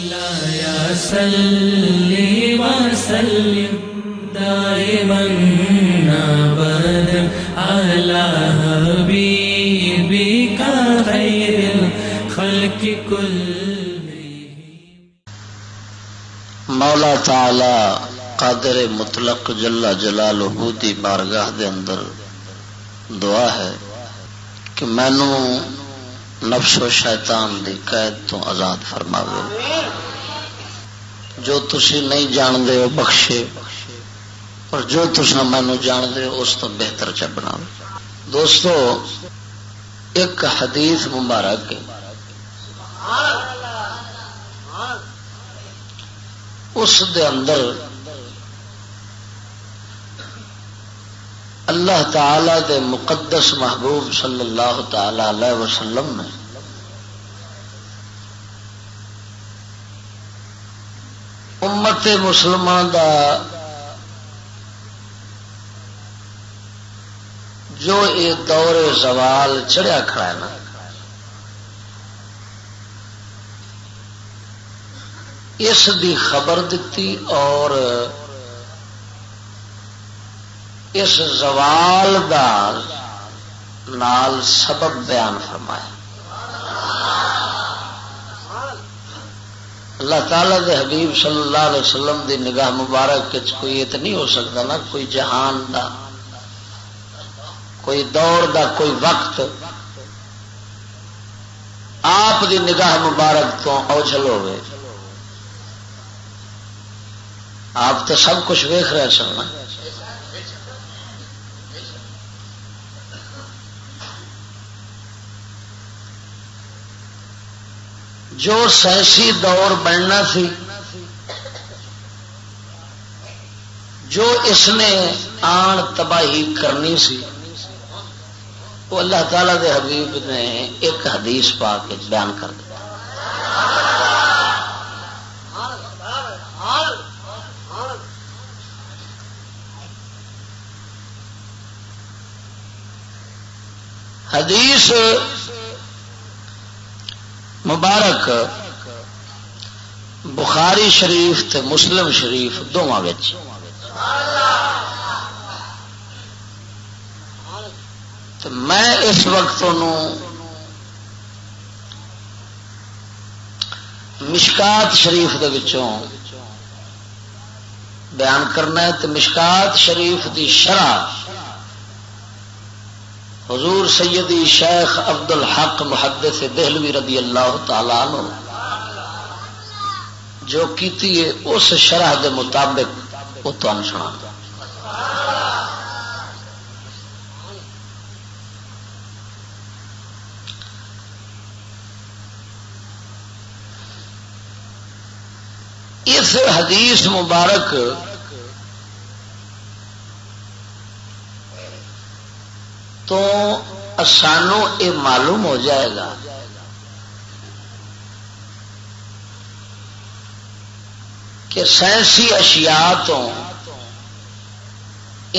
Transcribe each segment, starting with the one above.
یا صلی وسلم دائما ابدا علی حبیبک خیر الخلق کلہم۔ مولا تعالی قادر مطلق جل جلالہ دی بارگاہ دے اندر دعا ہے کہ مینوں نفس و شیطان دی قید تو آزاد فرماوے، جو تسی نہیں جاندے ہو بخشے، اور جو تساں مینوں جاندے ہو اس تو بہتر چ بناوے۔ دوستو، ایک حدیث مبارک ہے، اس دے اندر اللہ تعالی دے مقدس محبوب صلی اللہ تعالی علیہ وسلم نے امت مسلمان دا جو یہ دور زوال چڑھیا کھڑا ہے نا، اس دی خبر دیتی اور اس زوال دا نال سبب بیان فرمایا۔ اللہ تعالی دے حبیب صلی اللہ علیہ وسلم دی نگاہ مبارک کوئی یہ تو نہیں ہو سکتا نا، کوئی جہان دا، کوئی دور دا، کوئی وقت آپ دی نگاہ مبارک تو اوجھل ہوئے۔ آپ تو سب کچھ ویکھ رہے سن نا، جو سائنسی دور بننا سی، جو اس نے آن تباہی کرنی سی، وہ اللہ تعالی دے حبیب نے ایک حدیث پا کے بیان کر دیا۔ حدیث مبارک بخاری شریف تے مسلم شریف دونوں وچ تو میں اس وقت مشکات شریف دے وچوں بیان کرنا ہے۔ تو مشکات شریف دی شرح حضور سیدی شیخ عبد الحق محدث دہلوی رضی اللہ تعالی عنہ جو کیتی ہے، اس شرح دے مطابق وہ تمہیں سنا۔ اس حدیث مبارک تو سانو یہ معلوم ہو جائے گا کہ سائنسی اشیاء تو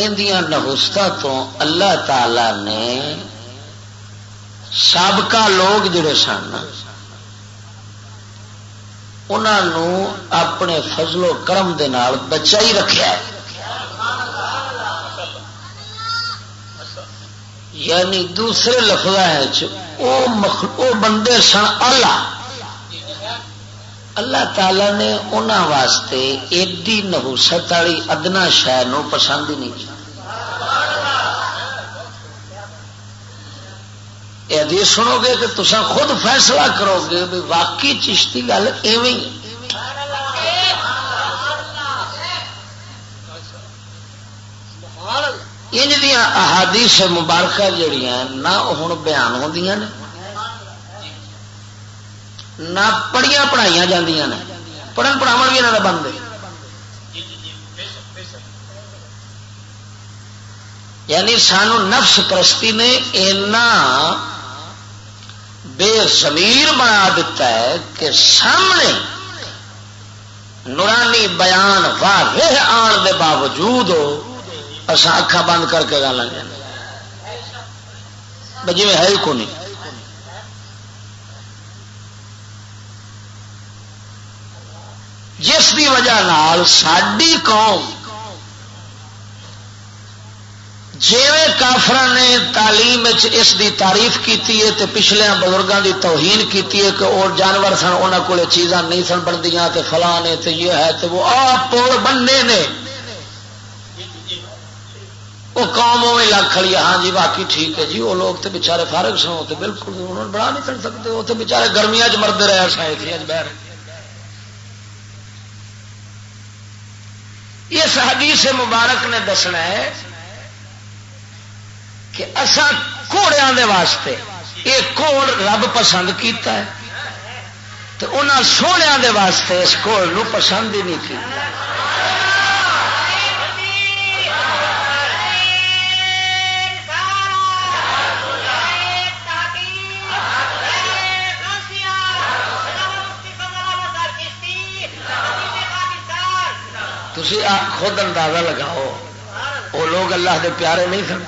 اندیاں نحوستاں تو اللہ تعالی نے سابقہ لوگ جڑے سن انہوں اپنے فضل و کرم دے نال بچائی رکھا ہے۔ یعنی دوسرے لفظ وہ بندے سن اللہ تعالی نے انہوں واسطے ایڈی نحوست والی ادنا شے نو پسند ہی نہیں کی۔ یہ سنو گے کہ تسا خود فیصلہ کرو گے بھی واقعی چشتی گل ایویں انج دیاں احادیث مبارکہ جڑیاں نہ ہن بیان ہوندیاں نے نہ پڑھیاں پڑھائیاں جاندیاں نے، پڑھن پڑھاون بھی انہاں دا بند ہے۔ یعنی سانو نفس پرستی نے اینا بے ضمیر بنا دیتا ہے کہ سامنے نورانی بیان واضح آن دے باوجود اصا اکھا بند کر کے گالا جانا جی ہے ہی کو نہیں۔ جس دی وجہ نال ساڈی قوم جیویں کافراں نے تعلیم اس دی تعریف کیتی ہے تے پچھلے بزرگاں دی توہین کیتی ہے کہ اور جانور سن انہاں کولے چیزاں نہیں سن بندیاں تے فلاں نے تے یہ ہے تے وہ آپ پوڑ بننے نے وہ قوم میں لگ کھڑی ہاں جی باقی ٹھیک ہے جی وہ لوگ تے بیچارے فارغ سن تے بالکل انہوں نے بنا نہیں کر سکتے وہ تے بیچارے گرمیاں چ مردے رہے سائے بہر اس حدیث مبارک نے دسنا ہے کہ اساں گھوڑیاں دے واسطے یہ گھوڑ رب پسند کیتا ہے تو انہاں سونیاں دے واسطے اس گھوڑ نو پسند ہی نہیں کیتا تسی خود اندازہ لگاؤ وہ لوگ اللہ دے پیارے نہیں سن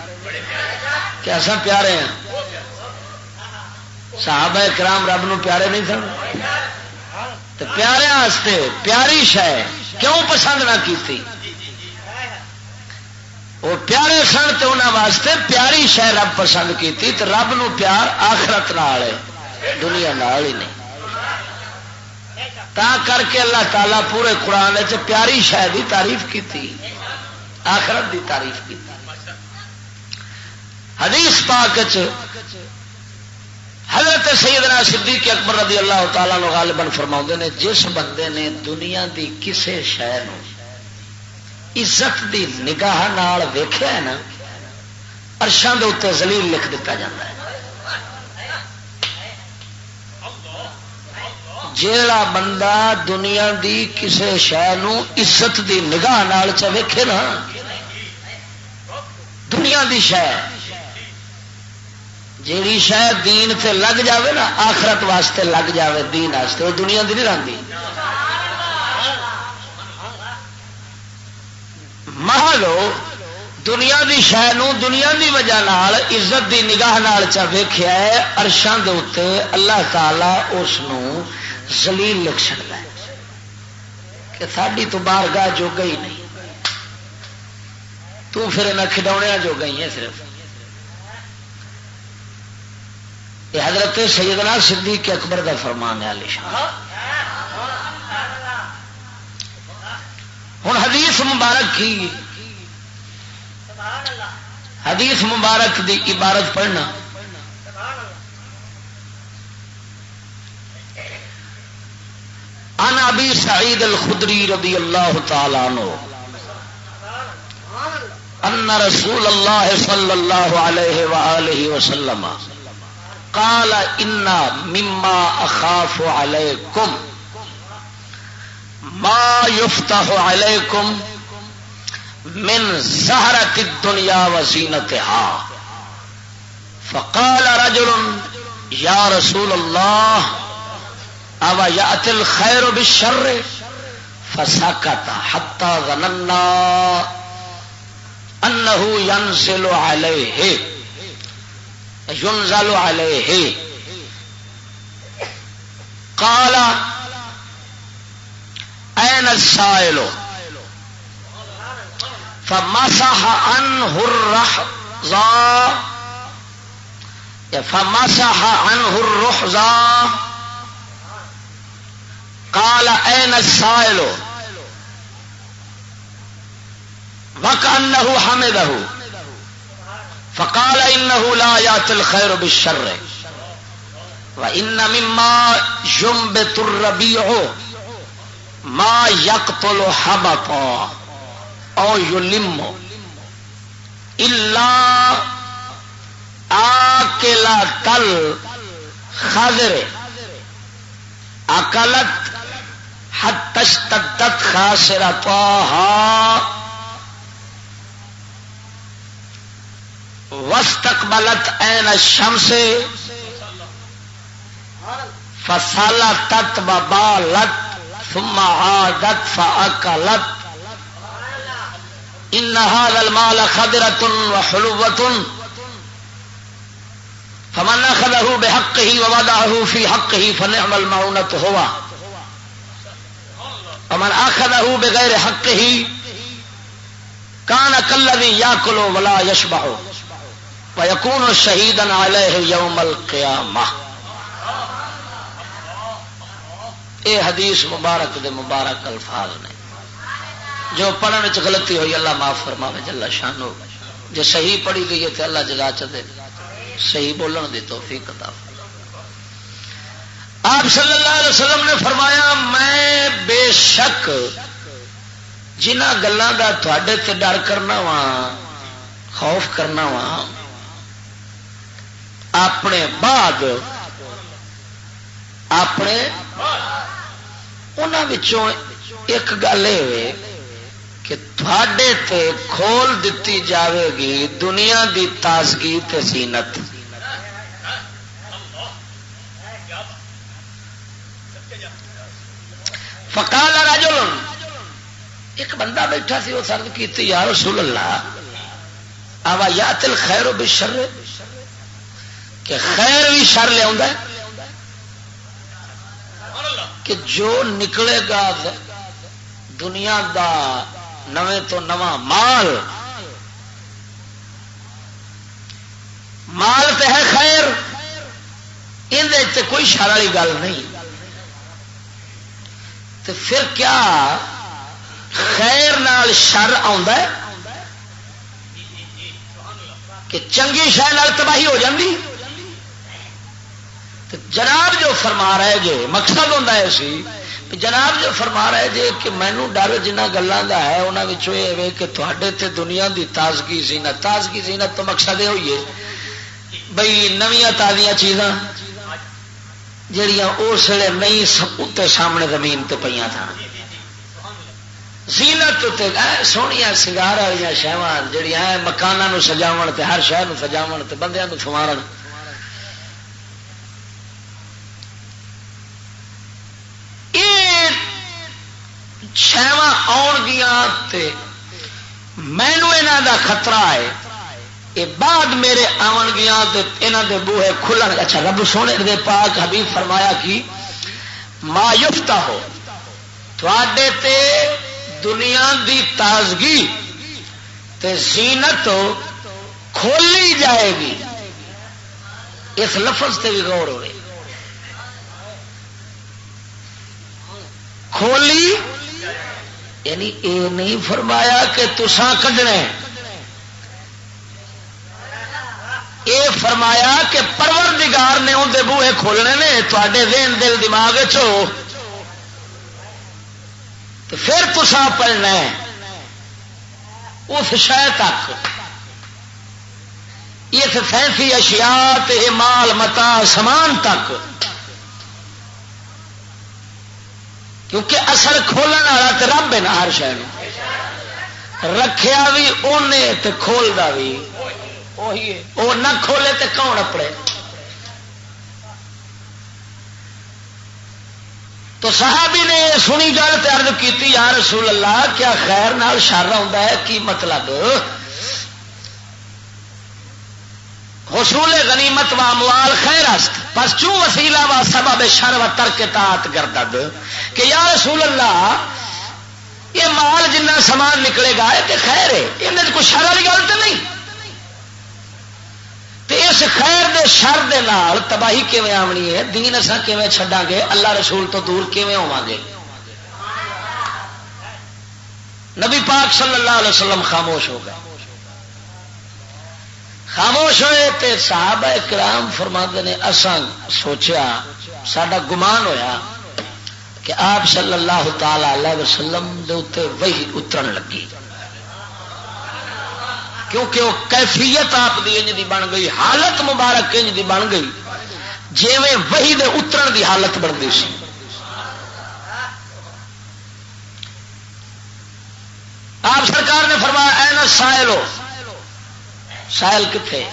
کہ ایسا پیارے ہیں صحابہ کرام رب نو پیارے نہیں سن تو پیارے واسطے پیاری شے کیوں پسند نہ کیتی وہ پیارے سن تو انہوں واسطے پیاری شے رب پسند کیتی تو رب نو پیار آخرت نال ہے دنیا نال ہی نہیں تا کر کے اللہ تعالیٰ پورے قرآن چ پیاری شے دی تعریف کیتی آخرت دی تعریف کی حدیث پاک حضرت سیدنا صدیق اکبر رضی اللہ تعالیٰ عنہ غالباً فرماؤندے نے جس بندے نے دنیا دی کسے شے نو عزت دی نگاہ نال ویکھیا ہے نا عرشاں دے اوتے ذلیل لکھ دتا جاندا ہے جیڑا بندہ دنیا دی کسے شے نو عزت دی نگاہ نال چ ویکھے نا دنیا دی شے جیڑی شے دین تے لگ جاوے نا آخرت واسطے لگ جاوے دین واسطے وہ دنیا دی نہیں رہندی مہلو دنیا دی شے نو دنیا دی وجہ نال عزت دی نگاہ نال چا ویکھیا ہے عرشاں دے اوتے اللہ تعالی اس نو ذلیل لکھ چھڑدا ہے کہ ساڈی تو بارگاہ جو گئی نہیں تو پھر انہاں کھڈاونیاں جو گئی ہیں صرف یہ حضرت سیدنا صدیق اکبر کا فرمان ہے علی شان ہوں حدیث مبارک کی حدیث مبارک دی عبارت پڑھنا عن ابی سعید الخدری رضی اللہ تعالی عنہ ان رسول اللہ صلی اللہ علیہ وآلہ وسلم قال ان مما اخاف علیکم ما يفتح علیکم من زہرۃ الدنیا وزینتها فقال رجل یا رسول اللہ او یأتی الخیر بالشر فسکت حتی ظننا انه ينزل علیہ ينزل علیہ قال این السائل فمسح عنه الرحضا فمسح عنه الرحضا قال این السائل وكأنه حمده فقال إنه لا يأتي الخير بالشر وإن مما ينبت الربيع ما يقتل حبطا أو يلم إلا آكلة الخضر أكلت حتى اشتدت خاسرتها واستقبلت عین الشمس فسلطت وبالت ثم عادت فأكلت ان هذا المال خضرة وحلوة فمن أخذه بحقه ووضعه في حقه فنعم المعونة هو ومن من اخذه بغیر حقه کان کالذی یاکل ولا یشبع ویکون شہیدا علیہ یوم القیامہ. یہ حدیث مبارک دے مبارک الفاظ نے. جو پڑھنے چ غلطی ہوئی اللہ معاف فرماوے جل شانہ. جو صحیح پڑھی گئی ہے تو اللہ جزا چ دے صحیح بولن دی توفیق عطا فرمائے. آپ صلی اللہ علیہ وسلم نے فرمایا میں بے شک جنہ گلوں کا تھوڑے تے ڈر کرنا وا خوف کرنا وا اپنے بعد اپنے انہوں ایک گل یہ کہ تھوڑے تے کھول دیتی جاوے گی دنیا دی تازگی تے زینت. فقال رجل ایک بندہ بیٹھا سی وہ عرض کیتی یا رسول اللہ اوا یات الخیر بالشر کہ خیر بھی شر لے آندا ہے کہ جو نکلے گا دنیا دا نویں تو نواں مال تے ہے خیر اندر کوئی شر والی گل نہیں. تو پھر کیا خیر نال شر آندا ہے کہ چنگی شے نال تباہی ہو جاندی. تو جناب جو فرما رہے جے مقصد ہوتا ہے سی جناب جو فرما رہے جے کہ مینو ڈر جنہ گلوں کا ہے انہوں یہ کہ تھوڑے تے دنیا دی تازگی زینت. تازگی زینت تو مقصد یہ ہوئی ہے بھئی نویاں تازیاں چیزاں جہاں اس ویلے نہیں اتنے سامنے زمین تے پہ تھا. زینت سوہنیاں سنگار والی شہواں جہاں مکانوں سجاو تے ہر شہر سجاو تے بندیاں سوارن شہواں آن گیا مینو یہاں دا خطرہ ہے یہ بعد میرے آن گیا یہاں دے بوہے کھلن. اچھا رب سونے دے پاک حبیب فرمایا کہ ما یفتح ہو تھوڑے تے دنیا دی تازگی تے زینت کھولی جائے گی. اس لفظ تے بھی غور ہوئے کھولی یعنی یہ نہیں فرمایا کہ تساں کڈنے یہ فرمایا کہ پروردگار نے اندر بوہے کھولنے نے تے ذہن دل دماغ تو پھر تساں پڑھنا اس شے تک اس سینسی اشیاء مال متا سامان تک کیونکہ اثر کھولن والا تو رب ہے نا. ہر شہر رکھیا بھی اونے تے کھولدا بھی وہی ہے. وہ نہ کھولے تے کون اپڑے. تو صحابی نے سنی گل تے عرض کیتی یا رسول اللہ کیا خیر نال شر آندا ہے کی مطلب حصول غنیمت و اموال خیر است پس چوں وسیلہ و سبب شر و ترک طاعت گردد کہ یا رسول اللہ یہ مال جنہ سامان نکلے گا یہ تے خیر ہے اندر کوئی شر والی گل تو نہیں. تے اس خیر دے شر دے نال تباہی کیویں آونی ہے دین اساں کیویں چھڈاں گے اللہ رسول تو دور کیویں ہوواں گے. نبی پاک صلی اللہ علیہ وسلم خاموش ہو گئے. خاموش ہوئے تے صحابہ کرام فرماتے نے اساں سوچیا ساڈا گمان ہویا کہ آپ صلی اللہ تعالی علیہ وسلم دے اوتے وحی اترن لگی کیونکہ وہ کیفیت آپ دی انج دی بن گئی حالت مبارک انج دی بن گئی جیویں وحی دے اترن دی حالت بنتی سی. آپ سرکار نے فرمایا این سائلو سائل کتنے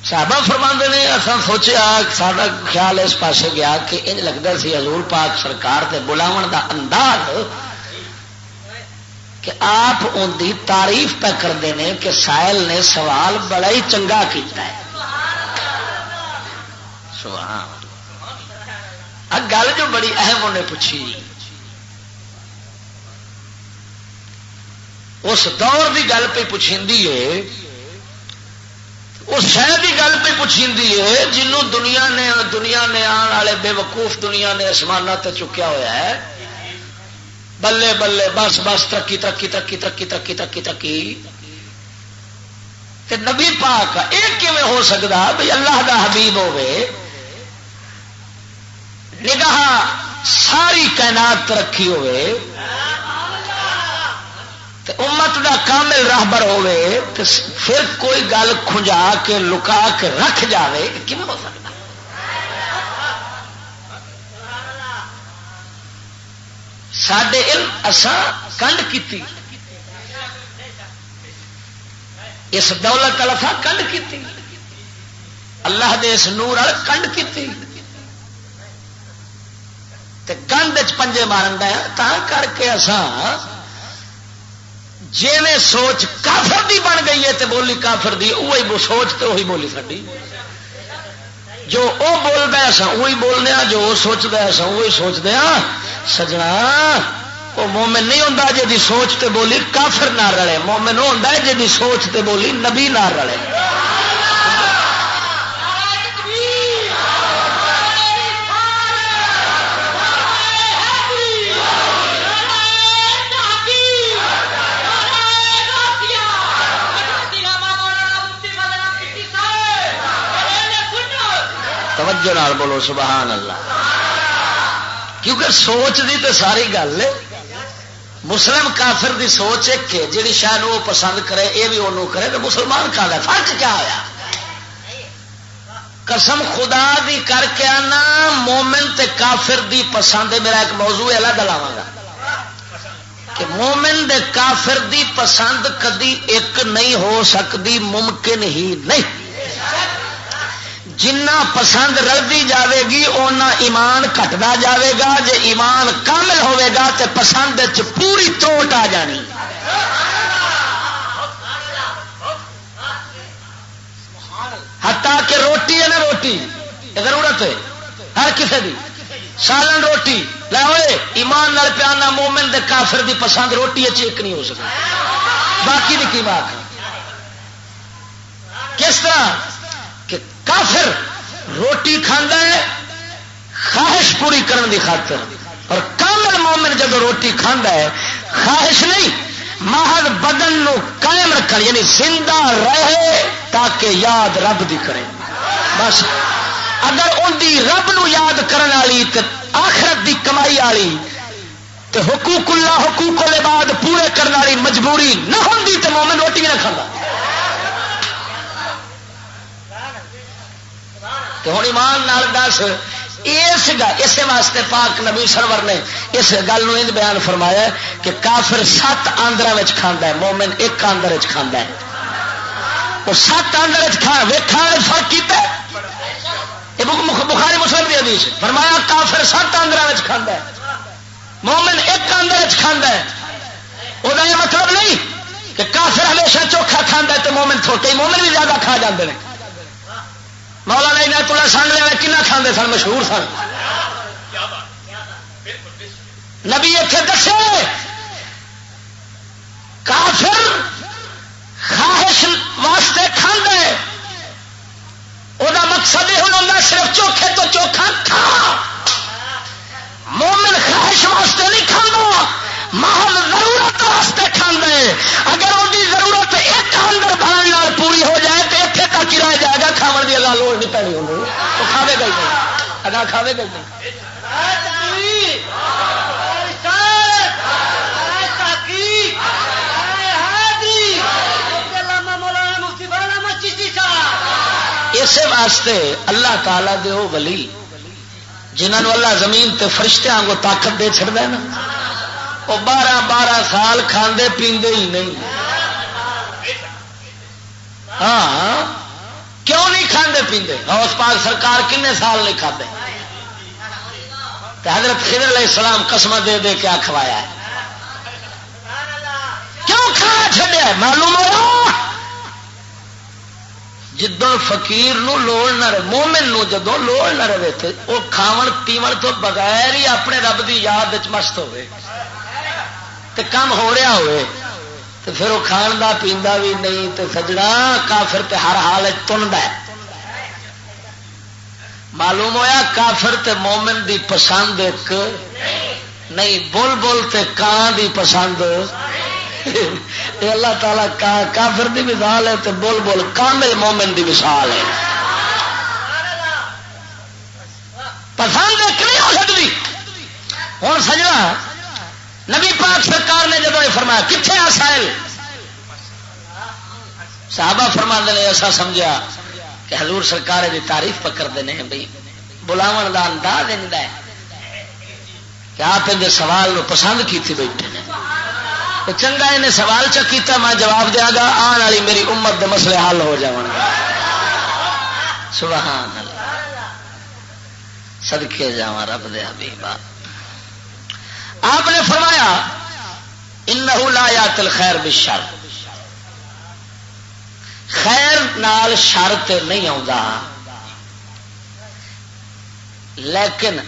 صحابہ فرماندے نے اصل سوچیا سارا خیال اس پاسے گیا کہ انج لگتا سی حضور پاک سرکار تے بلاون دا انداز کہ آپ ان دی تعریف پہ کرتے ہیں کہ سائل نے سوال بڑا ہی چنگا کیتا ہے. گل جو بڑی اہم انہیں پوچھی اس دور کی گل پہ پوچھی ہے، اس شہر کی گل پہ پوچھی ہے جنوں دنیا نے آن والے بے وقوف دنیا نے آسمان تے چکیا ہوا ہے. بلے بلے بس بس ترقی ترقی ترقی ترقی ترقی ترقی ترقی. تے نبی پاک یہ کیویں ہو سکتا بھئی اللہ دا حبیب ہوے نگاہ ساری کائنات ترقی ہوے تے امت دا کامل راہبر ہوے تے پھر کوئی گل کھنجا کے لکا کے رکھ جاوے کیویں ہو سکتا؟ ساڈے علم اساں کنڈ کیتی، اس دولت الفا کنڈ کیتی، اللہ دے اس نور وال کنڈ کیتی تے کنڈ چ پنجے مارن دا تا کر کے اساں جیویں سوچ کافر دی بن گئی ہے تے بولی کافر دی وہی سوچ تے وہی بولی ساڈی. جو وہ بولتا ہے اساں وہی بولنے ہاں، جو وہ سوچتا ہے اساں وہی سوچتے ہاں. سجنا وہ مومن نہیں ہوتا جی سوچ تے بولی کافر نہ رلے، مومن وہ ہوتا ہے جی سوچ تے بولی نبی نہ رلے. توجہ نال بولو سبحان اللہ. کیونکہ سوچ دی تو ساری گل مسلم کافر دی سوچ ایک ہے، جیڑی شاید وہ پسند کرے یہ بھی انہوں کرے تو مسلمان کا ہے. فرق کیا ہوا؟ قسم خدا دی کر کے آنا مومن تے کافر دی پسند ہے. میرا ایک موضوع الگ لاواں گا کہ مومن دے کافر دی پسند کدی ایک نہیں ہو سکتی، ممکن ہی نہیں. جنہ پسند رلتی جاوے گی اونا ایمان گھٹدا جاوے گا. جے ایمان کامل ہوئے گا تے پسند پوری تروٹ آ جانی. حتیٰ کہ روٹی ہے نا، روٹی یہ ضرورت ہے ہر کسی دی. سالن روٹی لے ہوئے ایمان نال پیانا مومن دے کافر دی پسند روٹی ایک نہیں ہو سکتی. باقی دی کی بات ہے کس طرح کہ کافر روٹی کھانا ہے خواہش پوری کرنے دی خاطر، اور کامل مومن جب روٹی کھانا ہے خواہش نہیں، محض بدن نو قائم رکھنا، یعنی زندہ رہے تاکہ یاد رب دی کرے. بس اگر ان دی رب نو یاد کرنے والی تے آخرت دی کمائی والی تے حقوق اللہ حقوق العباد پورے کرنے والی مجبوری نہ ہوندی تے مومن روٹی بھی نہ کھانا. ہوں ایمان نال دس اسی واسطے پاک نبی سرور نے اس گل بیان فرمایا کہ کافر 7 آندر کھانا ہے، مومن 1 آندر کھانا ہے. وہ 7 آندر کھانے فرق کیتا ہے. یہ بخاری مسلم کی حدیث فرمایا کافر 7 آندر کھانا ہے، مومن 1 آندر کھانا ہے. وہ یہ مطلب نہیں کہ کافر ہمیشہ چوکھا کھانا ہے تو مومن تھوڑے، مومن بھی زیادہ کھا جاتے ہیں. مولانا عنایت اللہ سنگ لیا کنا کھاندے سن، مشہور سن. نبی اتنے دسے کافر خواہش واسطے کھانا ہے، وہ مقصد یہ ہوتا صرف چوکھے تو چوکھا کھا. مومن خواہش واسطے نہیں کھانا، محض ضرورت واسطے کھانا ہے. اگر وہ ضرورت 1 آندر بھرن پوری ہو جائے تو اتنے تک ہی رہ جائے گا، کھاو کی اگا لوڑ نہیں پینی، انہوں تو کھاوے گا ہی نہیں، اگا کھاوے گا ہی نہیں. اسی واسطے اللہ تعالی دے وہ ولی جنہوں اللہ زمین تے فرشتے آنگو طاقت دے چھڑ دے نا، وہ 12 سال کھاندے پیندے ہی نہیں. ہاں کیوں نہیں کھاندے پیندے؟ غوث پاک سرکار کنے سال نہیں کھاتے؟ حضرت خضر علیہ السلام قسم دے دے کے کھوایا ہے. کیوں کھانا چھڈیا ہے؟ معلوم ہو جدو فقیر نو لوڑ نہ رہے، مومن نو جدو لوڑ نہ رہے تھے وہ کھاون پیون تو بغیر ہی اپنے رب دی یاد وچ مست ہوئے تے کام ہو رہا ہوئے تو پھر وہ کھانا پیندا بھی نہیں تو سجنا کافر تے ہر حال تندا ہے. معلوم ہویا کافر تے مومن دی پسند ایک نہیں، بول بول تے کان دی پسند. اللہ تعالیٰ کافر دی مثال ہے تے بول بول کامل مومن دی مثال ہے. پسند ایک نہیں ہو سکتی. ہوں سجنا نبی پاک سرکار نے جب یہ فرمایا کتنے آ سائل، صحابہ فرماندے نے ایسا سمجھا کہ حضور سرکار کی تعریف پکڑتے ہیں بھائی بلاو کا انداز ہے کہ آپ ان سوال کو پسند کی بیٹھے ہیں. تو چنگا انہیں سوال چکیتا میں جواب دیا گا، آن والی میری امت دے مسئلے حل ہو جاؤ گے. سبحان اللہ، صدقے جاواں رب دے حبیبا. آپ نے فرمایا انہ لا یات الخیر بالشر، خیر نال شر تے نہیں آتا، لیکن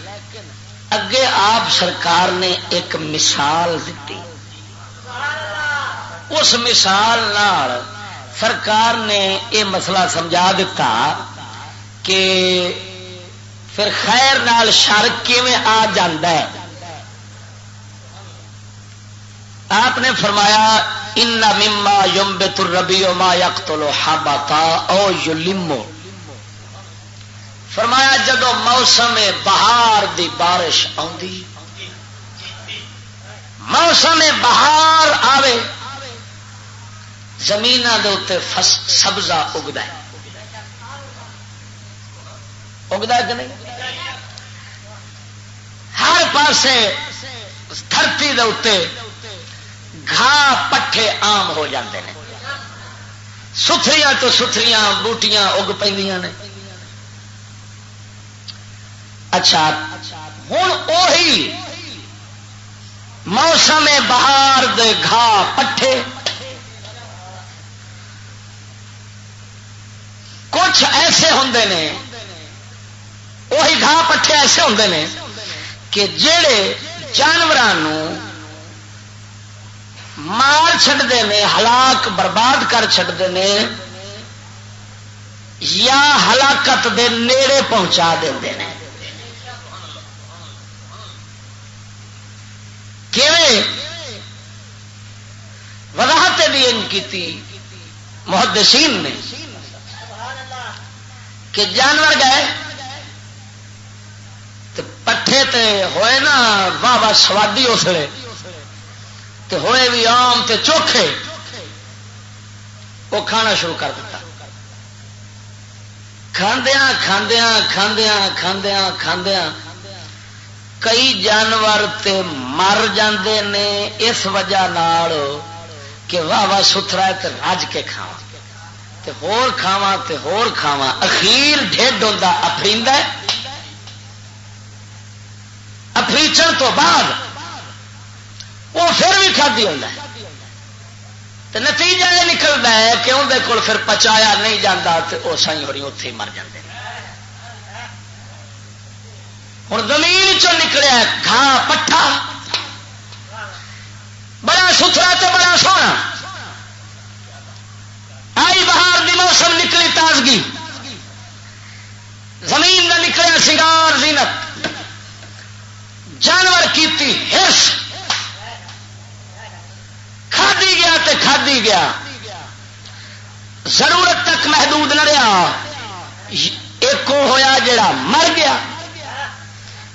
اگے آپ سرکار نے ایک مثال دیتی. اس مثال نال سرکار نے یہ مسئلہ سمجھا دیتا کہ پھر خیر نال شر کیویں آ جاندا ہے. آپ نے فرمایا ان مما ينبت الربيع ما يقتل حبطا او يلم. فرمایا جدو موسم بہار دی بارش آندی، موسم بہار آوے، زمیناں دے اوتے سبزہ اگدا ہے. اگدا ہے کہ نہیں؟ ہر پاسے دھرتی دے اوتے گھاہ پٹھے عام ہو جاندے نے، ستھریاں تو ستھریاں بوٹیاں اگ پیندیاں نے. اچھا ہوں اوہی موسم بہار دے گھاہ پٹھے کچھ ایسے ہوندے نے، وہی گھاہ پٹھے ایسے ہوندے نے کہ جڑے جانوراں مار چھڈتے ہیں، ہلاک برباد کر چھڈتے ہیں، یا ہلاکت دے نیڑے پہنچا دیندے ہیں. کیویں وضاحت دین کی محدثین نے کہ جانور گئے تو پٹھے تے ہوئے نا واہ واہ سوادی اسلے تے ہوئے بھی آم تے چوکھے، وہ کھانا شروع کر دیتا. کھاندیاں کھاندیاں کھاندیاں کھاندیاں کھاندیاں کئی جانور تے مر جاندے نے اس وجہ نال کہ واہ واہ ستھرا ہے تے رج کے کھاواں تے ہور کھاواں تے ہور کھاواں. اخیر ڈھڈ ہوندا افریندا ہے، افریچن تو بعد وہ پھر بھی کھادی ہوتا ہے. تو نتیجہ یہ نکلتا ہے کہ اندر کول پھر پچایا نہیں جاتا تو وہ سائی ہو رہی اتے ہی مر جاتے ہیں. ہوں زمین چ نکلیا گھاہ پٹھا بڑا ستھرا تو بڑا سونا، آئی بہار دی موسم نکلی تازگی، زمین کا نکلیا سنگار زینت، جانور کیتی ہرس، کھادی گیا تے کھادی گیا، ضرورت تک محدود نہ رہا. ایک ہویا جڑا مر گیا،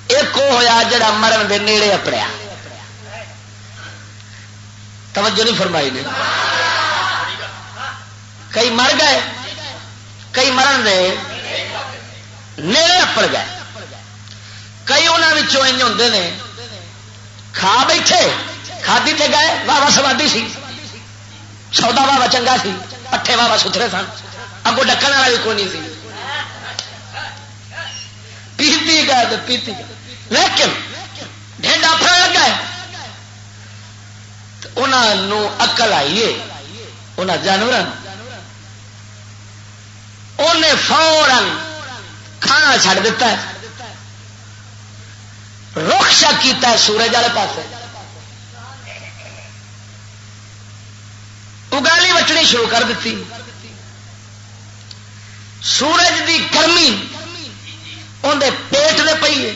ایک ہویا جڑا مرن دے نیڑے اپڑیا. توجہ نہیں فرمائی نے؟ کئی مر گئے، کئی مرن دے نیڑے اپڑ گئے. کئی انہوں ہوندے نے کھا بیٹھے، کھادی تے گئے، واہ واہ سوادی سی، سودا واہ واہ چنگا سی، پٹھے واہ واہ ستھرے سن، اگوں ڈکن والا بھی کوئی نہیں سی، پیتی گئے تو پیتی گئے. لیکن ڈھڈ آفر لگ گئے، انہوں اکل آئیے انہوں جانوروں، انہیں فوراً کھانا چھڑ دیتا ہے، رخصا کیتا ہے سورج والے پاس. وٹنی شروع کر دیتی. سورج دی گرمی اندر پیٹ دے پئی ہے.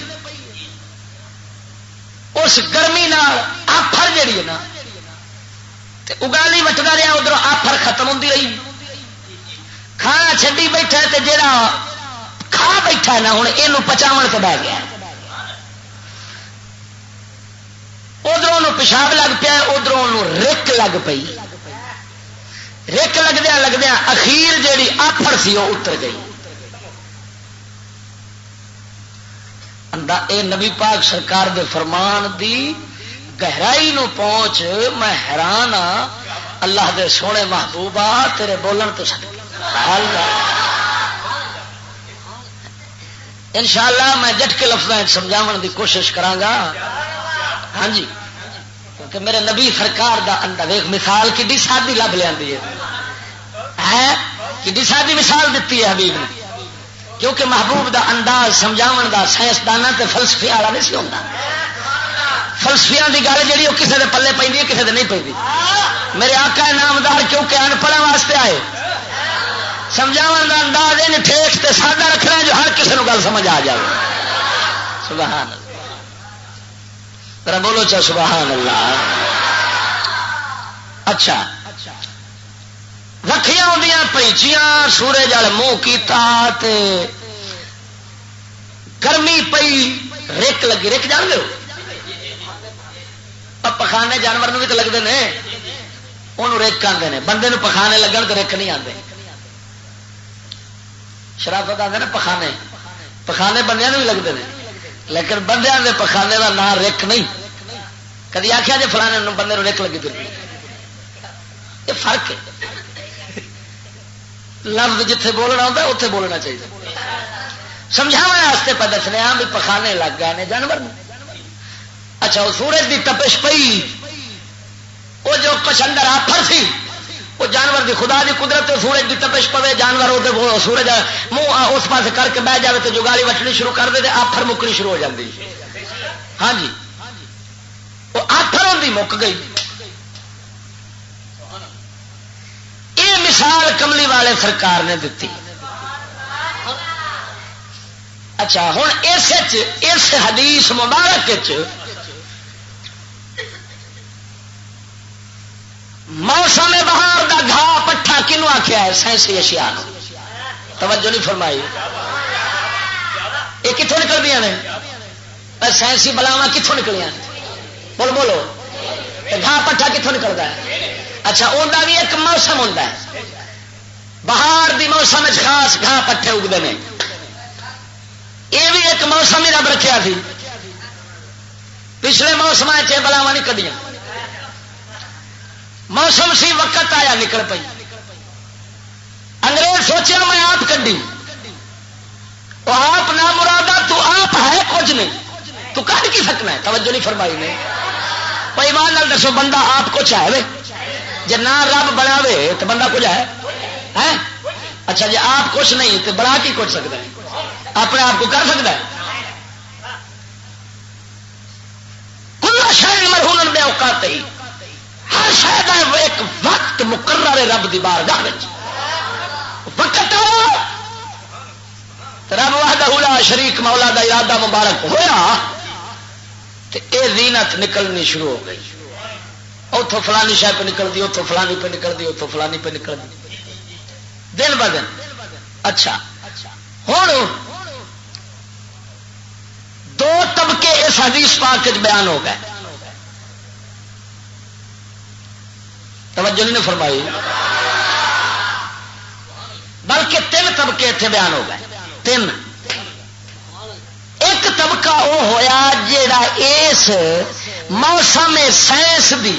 اس گرمی نال آفر جڑی ہے نا اگالی وٹتا رہا, ادھر آفر ختم ہوتی رہی. کھانا چڈی بیٹھا تے جڑا کھا بیٹھا ہے نا ہوں یہ پچاو سے بہ گیا. ادھر پیشاب لگ پیا, ادھر رک لگ پئی. رک لگدیا اخیر جیڑی آفر سی وہ اتر گئی. اے نبی پاک سرکار دے فرمان دی گہرائی نو پہنچ میں حیران ہاں. اللہ دے سونے محبوبہ تیرے بولن تو سکتے انشاءاللہ میں جٹ کے لفظوں سمجھاؤ دی کوشش کرانگا. ہاں جی, کیونکہ میرے نبی سرکار دا اندر ایک مثال کی سادی لب لیا کہ سادی مثال دیتی ہے حبیب نے, کیونکہ محبوب دا انداز سمجھاؤ دا سائنسدانوں تے فلسفے والا نہیں سی ہوتا. فلسفیاں دی گل جی وہ کسی کے پلے پہ کسی کے نہیں پہ. میرے آقا نامدار کیونکہ انپڑھوں واسطے آئے, سمجھاؤ دا انداز ان ٹھیک تے سادہ رکھنا جو ہر کسی کو گل سمجھ آ جائے. سبحان اللہ, ذرا بولو چا سبحان اللہ. اچھا, رکھیاں ہوندیاں پیچیاں, سورج والے منہ کیتا تے گرمی پئی, رک لگی. رک جان گے پخانے جانور بھی تو لگتے ہیں, انہوں رک آتے ہیں. بندے پخانے لگن تو رک نہیں آتے. شرافت آتے نا پخانے, پخانے بندے بھی لگتے ہیں, لیکن بندیاں دے پخانے کا نام رک نہیں. کدی آخیا جی فلانے بندے رک لگی تھی, یہ فرق ہے. لفظ جتھے بولنا ہوتا ہے اتنے بولنا چاہیے. سمجھانے واسطے پہ دسنے ہاں بھی پخانے لگ گئے جانور. اچھا, وہ سورج دی تپش پئی, وہ جو کچھ اندر آفر سی وہ جانور دی خدا دی قدرت, سورج دی تپش پوے جانور وہ سورج منہ اس پاس کر کے بہ جائے تو جگالی وٹنی شروع کر دے, آفر مکنی شروع ہو جاتی. ہاں جی, وہ آفر ہوتی مک گئی. یہ مثال کملی والے سرکار نے دیتی. اچھا, ہوں اس حدیث مبارک موسم بہار دا گھا پٹھا کنو آخیا ہے؟ سائنسی اشیاء. توجہ نہیں فرمائی. یہ کتوں نکلدیاں نے سائنسی بلاوا کتوں نکلیاں؟ بولو بولو, گھا پٹھا کتوں نکلتا ہے؟ اچھا, وہ بھی ایک موسم ہوتا ہے. بہار دی موسم خاص گھا پٹھے اگتے ہیں. یہ بھی ایک موسم ہی رب رکھا سی. پچھلے موسم بلاوا نہیں کدیاں. موسم سی وقت آیا نکل پئی. انگریز سوچیا میں آپ کڈی, وہ آپ نہ مرادا تو آپ ہے کچھ نہیں, تو کر کی سکنا ہے. توجہ نہیں فرمائی نے. کوئی ایمان نال دسو بندہ آپ کچھ ہے جی نہ رب بناوے تو بندہ کچھ ہے. اچھا, جی آپ کچھ نہیں تو بنا کی کچھ سکتا ہے؟ اپنے آپ کو کر سکتا ہے؟ کل شہر مرہون بے اوقات ہی, ہر شاید ایک وقت مقرر ہے رب دی بارگاہ وقت. رب وحدہ لا شریک مولا دا ارادہ مبارک ہویا تو اے زینت نکلنی شروع ہو گئی. اتوں فلانی شہ پہ نکلتی, اتوں فلانی پہ نکلتی, اتوں فلانی پہ نکلتی, دن ب دن. اچھا, ہوں دو طبقے اس حدیث پاک بیان ہو گئے. توجہ نہیں فرمائی. بلکہ تین طبقے اتنے بیان ہو گئے. تین. ایک طبقہ وہ ہویا جیڑا اس موسم سائنس دی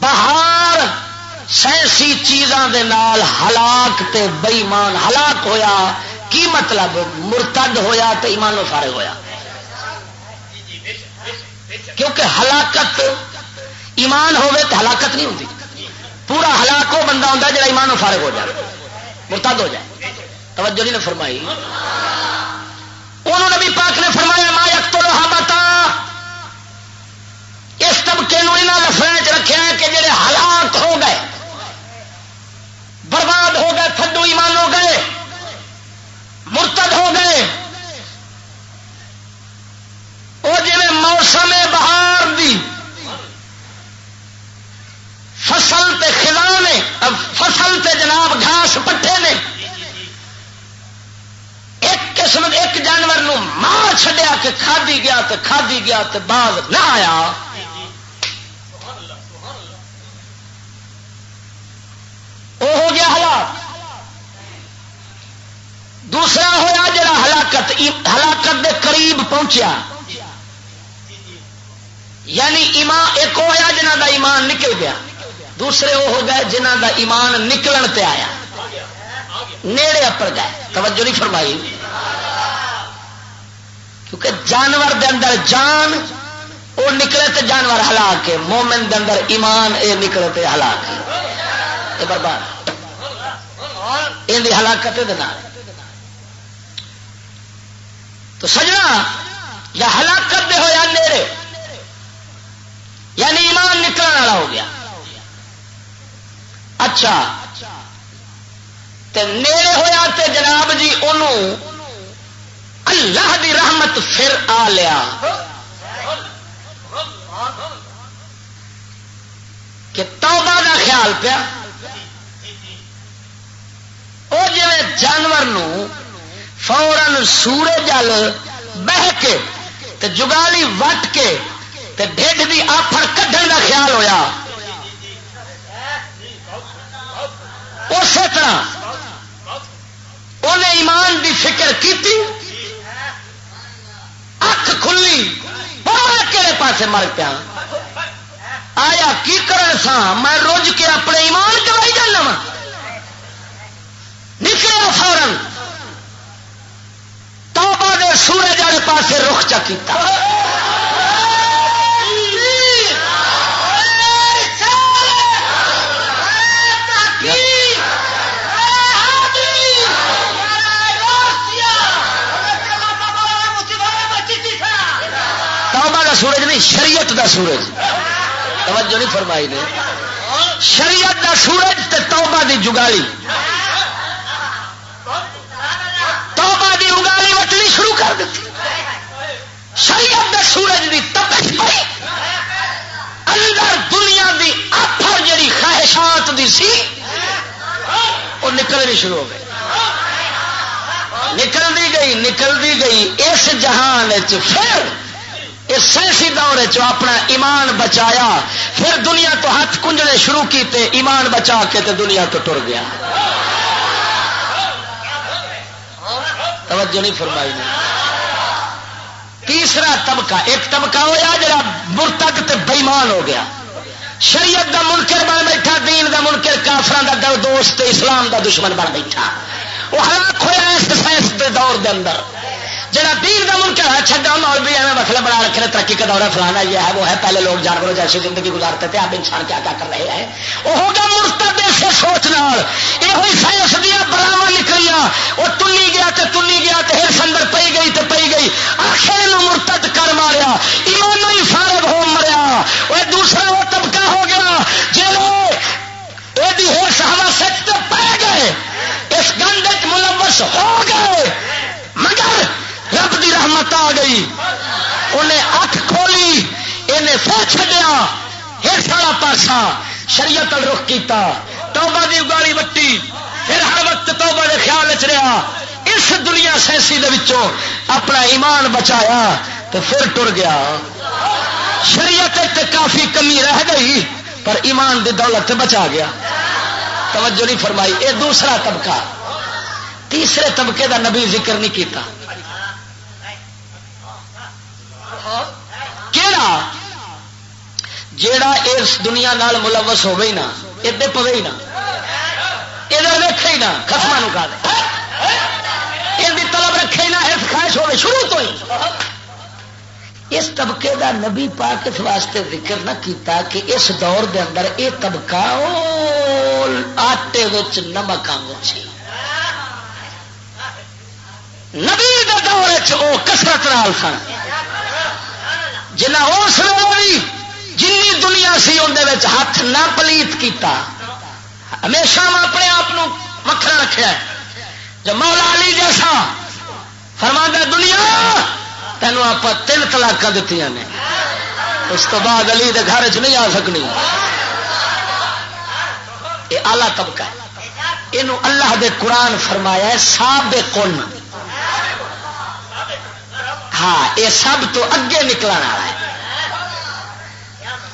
بہار سائنسی چیزاں دے نال ہلاک تے بے ایمان ہلاک ہویا. کی مطلب؟ مرتد ہویا تے ایمان و فارغ ہویا. کیونکہ ہلاکت ایمان ہوے تو ہلاکت نہیں ہوتی. پورا ہلاک وہ بندہ ہوتا جڑا ایمان و فارغ ہو جائے, مرتد ہو جائے. توجہ نہیں فرمائی. انہوں نبی پاک نے فرمایا ما یقتلھا بتا. اس طبقے یہاں لفظ رکھا ہے کہ جڑے ہلاک ہو گئے فصل تے جناب گھاس پٹھے نے، ایک قسم ایک جانور نو مار چھڈیا کہ کھادی گیا تے باز نہ آیا، وہ ہو گیا ہلاک۔ دوسرا ہوا جڑا ہلاکت دے قریب پہنچیا، یعنی ایمان ایک ہوا جنہ دا ایمان نکل گیا، دوسرے وہ ہو گئے جنہ دا ایمان نکلن تے آیا، نیڑے اپڑ گئے۔ توجہ نہیں فرمائی، کیونکہ جانور دے اندر جان وہ نکلے تے جانور ہلاک ہے، مومن دے اندر ایمان اے نکلے تے ہلاک ہے، یہ برباد ان دی ہلاکت دے نال۔ تو سجنا یا ہلاکت دے ہو یا نیڑے، یعنی ایمان نکلنے والا ہو گیا۔ اچھا تے نیڑے ہویا تے جناب جی انہوں اللہ دی رحمت پھر آ لیا کہ توبہ دا خیال پیا، وہ جی جانور نو فوراً سورج ال بہ کے تے جگالی وٹ کے تے ڈھڈ دی آفر کڈن دا خیال ہویا، اسی طرح انہیں ایمان دی فکر کیتی، اکھ کھلی کہڑے پاسے مر پیا، آیا کی کرن سا میں روج کے اپنے ایمان کرائی جانا وا، نکلے فورن توبہ دے سورج والے پاسے رخ چا کیتا۔ توبہ دا سورج نہیں، شریعت دا سورج، توجہ نہیں فرمائی نے، شریعت دا سورج تے توبہ دی جگالی، توبہ دی اگالی وٹنی شروع کر دیتی، شریعت دا سورج دی تپش پئی، اندر دنیا دی آفر جڑی خواہشات دی سی وہ نکلنی شروع ہو گئی، نکلتی گئی اس جہان پھر اس سائنسی دور اپنا ایمان بچایا، پھر دنیا تو ہاتھ کنجنے شروع کیتے، ایمان بچا کے تے دنیا تو ٹر گیا۔ توجہ نہیں فرمائی نے۔ تیسرا طبقہ، ایک طبقہ ہوا جڑا مرتد تے بےمان ہو گیا، شریعت دا منکر بن بیٹھا، دین دا منکر، کافراں دا دوست، اسلام دا دشمن بن بیٹھا، وہ ہلاک ہوا اس سائنس دے دور دے اندر۔ جڑا دین کا منکر ہے چھڈا مولوی ایویں مسئلہ بنا رکھے ترقی کا دورہ فلانا یہ ہے وہ ہے، پہلے لوگ جانوروں جیسی زندگی گزارتے تھے، اب انسان کیا کیا کر رہے ہیں، وہ ہوگا مرتد سے سوچ نال۔ یہ ہوئی سائنس دیا بلاواں نکلیاں، وہ تلی گیا تے ہرس اندر پئی گئی، آخر مرتد کر ماریا، ایمانوں ہی فارغ ہو مریا۔ وہ دوسرا وہ طبقہ ہو گیا جی ہرس ہوا سچ پی گئے، اس گند ملوث ہو گئے، مگر رب دی رحمت آ گئی، انہیں اکھ کھولی، انہیں پھر چھڈیا ہرس والا پاسا، شریعت رخ کیتا، توبہ دی اگالی وٹی، پھر ہر وقت توبہ دے خیال چ رہا، اس دنیا سینسی دے وچوں اپنا ایمان بچایا تو پھر ٹر گیا۔ شریعت تے کافی کمی رہ گئی پر ایمان دی دولت تے بچا گیا۔ توجہ نہیں فرمائی۔ یہ دوسرا طبقہ۔ تیسرے طبقے دا نبی ذکر نہیں کیتا، کیڑا جیڑا اس دنیا نال ملوث ہو گئی نا، ادے پوے ہی نا، ادھر ویکھے ہی نا، خسما نو کھا دے، یہ طلب رکھے ہی نہ، اس خواہش ہوے شروع تو ہی۔ اس طبقے دا نبی پاک اس واسطے ذکر نہ کیتا کہ اس دور دے اندر یہ طبقہ آٹے وچ نمک آنگو سی، نبی دے دور وہ کثرت نال سن، جنہیں اس ویلے جنی دنیا سی اندر ہاتھ نہ پلیت کیتا، ہمیشہ میں اپنے آپ وکھرا رکھا۔ جب مولا علی جیسا فرماندا دنیا تینوں آپ 3 طلاق دیتی نے، اس تو بعد علی دے گھر چ نہیں آ سکنی، یہ آلہ طبقہ ہے۔ یہ اللہ دے قرآن فرمایا ہے سابقون. ہاں یہ سب تو اگے نکلنے والا ہے.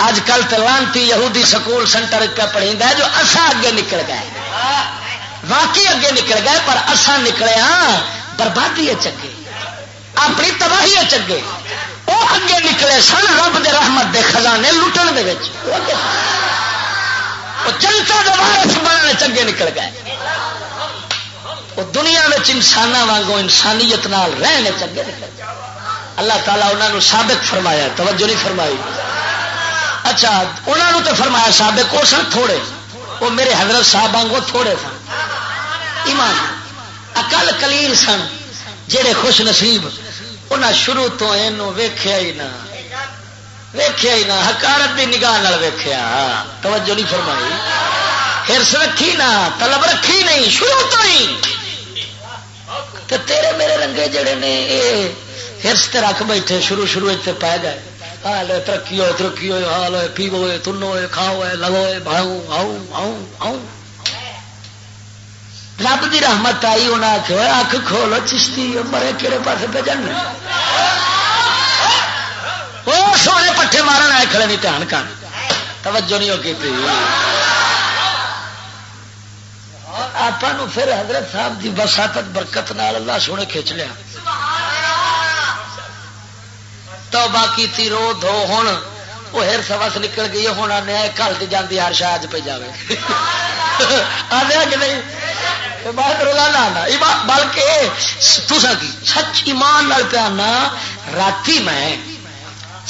اج کل تو لانتی یہودی سکول سینٹر پہ پڑھیندا ہے جو اسا اگے نکل گئے. واقعی اگے نکل گئے پر اسا نکلے ہاں بربادی چگے اپنی تباہی چگے. وہ اگے نکلے سن رب دے رحمت دے خزانے لٹن دے وچ. وہ جنتا دے وارث بننے چنگے نکل گئے. وہ دنیا میں انسانوں وانگوں انسانیت نال رہنے چنگے نکل گئے. اللہ تعالیٰ انہوں نے سابق فرمایا, توجہ نہیں فرمائی. اچھا انہوں نے تو فرمایا سابق وہ سن تھوڑے, وہ میرے حضرت صاحب وانگوں تھوڑے سن. ایمان اقل قلیل سن جڑے خوش نصیب. انہیں شروع تو یہ ویخیا ہی نہ ویخیا ہی نہ حکارت کی نگاہ نال ویخیا. توجہ نہیں فرمائی. ہرس رکھی نہ طلب رکھی نہیں شروع تو ہی. تو تیرے میرے رنگے جڑے نے یہ ہرس تے رکھ بیٹھے شروع پی گئے. حال ترقی ہوئے حال ہوئے پیو ہوئے تنو ہوئے کھاؤ ہوئے لگو ہوئے بھاؤ آؤ آؤ آؤ. رب دی رحمت آئی انہیں آخیا اکھ کھولو چشتی مرے کہڑے پاسے پہ جانے. وہ سونے پٹھے مارن آئے کھڑے نہیں دھیان کر. توجہ نہیں ہوگی آپ پھر حضرت صاحب دی وساطت برکت نال اللہ سونے کھچ لیا. توبہ کیتی رو دھو ہوں وہ ہر سوس نکل گئی ہونا نیا کل تے جاندی ہر شاہ اج پہ جاوے. آدھا کہ نہیں بات روزانہ بلکہ تسا کی سچ ایمان نال پیانا. راتی میں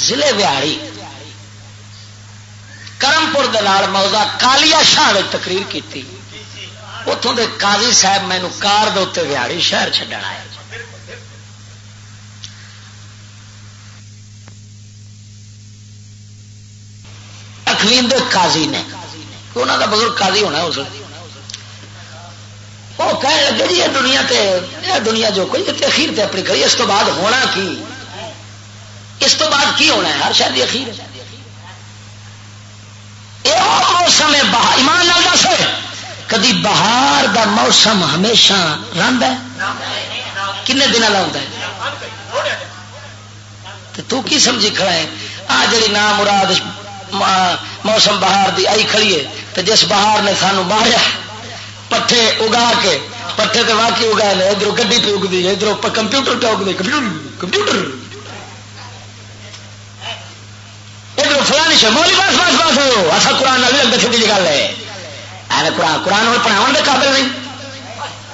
ضلع ویاڑی کرمپور دلال موضا کالیا شاہ تقریر کی. اتوں دے قاضی صاحب مینو کار دے اتنے ویاڑی شہر چڈن آئے. اخوین دے قاضی نے انہوں کا بزرگ قاضی ہونا اس وہ کہنے لگے جی یہ دنیا جو کوئی اخیر تے اپنی کری. اس تو بعد ہونا کی, اس تو بعد کی ہونا ہے. ہر شاید اخیر ہے. یہ موسم ہے بہار. ایمان نال دس کدی بہار دا موسم ہمیشہ رہندا ہے کنے دن لاؤندا ہے. تو کی سمجھی کھڑا ہے آ جڑی نام مراد موسم بہار دی آئی کھڑی ہے. تو جس بہار نے سانو ماریا پٹھے اگا کے پٹھے تو واقعی اگائے نے. ادھر گڈی پہ اگتی ہے ادھر کمپیوٹر پہ اگتے کمپیوٹر ادھر فلانی شو مولی بس بس بس ہو. اصا قرآن نہیں لگتا چھوٹی جی گل ہے. قرآن اور پڑھاؤ کے قابل نہیں.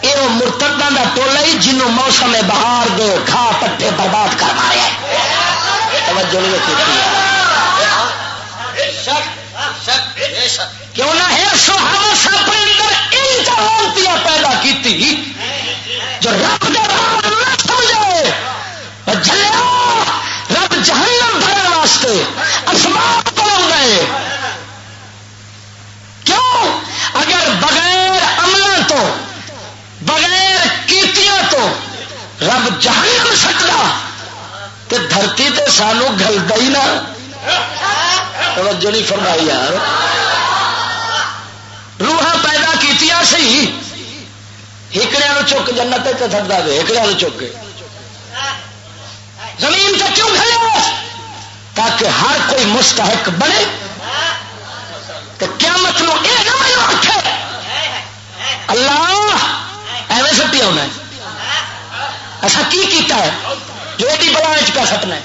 یہ مرتداں دا ٹولا ہی جنوں موسم بہار دے کھا پٹھے برباد کر ماریا. توجہ نہیں کی کیوں نہ ہے سہاوس اپنے اندر ان جہانتیاں پیدا کی جو رب دے راہ نہ سمجھے جلیا. رب جہنم بھرنے واسطے اسباب بنا گئے. کیوں اگر بغیر عملوں تو بغیر کیتیاں تو رب جہنم سکتا تو دھرتی تے سانو گلتا ہی نہ. توجہ نہیں فرمائی یار. روحاں پیدا کیتیاں سی ہکڑیاں چک جنت تے سٹدا دے. ہکڑیاں چک کے زمین تے کیوں کھڑے تاکہ ہر کوئی مستحق بنے. تو قیامت نو یہ نہ میں آکھے اللہ ایویں سٹی ہونا ہے. ایسا کی کیتا ہے جو ایڈی بلا پہ سٹنا ہے.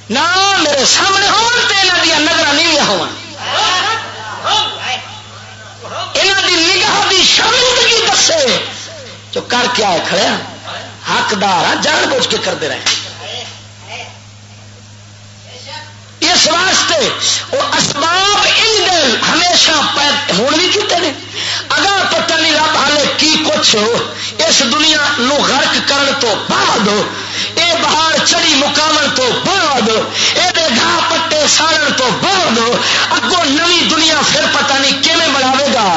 نہ میرے سامنے ہونا دیا نظر نہیں ہو نگاہ کی شرمندگی دسے جو کر کے آئے کھڑے حقدار ہاں جان بوجھ کے کرتے رہے. اس واسطے وہ اسباب ان ہمیشہ ہون بھی کیتے ہیں. اگر پتہ نہیں رب حالے کی کچھ اس دنیا نو غرق کرن تو بعد اے بہار چڑی مکاون تو بعد اے گھا پٹے ساڑن تو بعد اگوں نوی دنیا پھر پتہ نہیں کیویں بناوے گا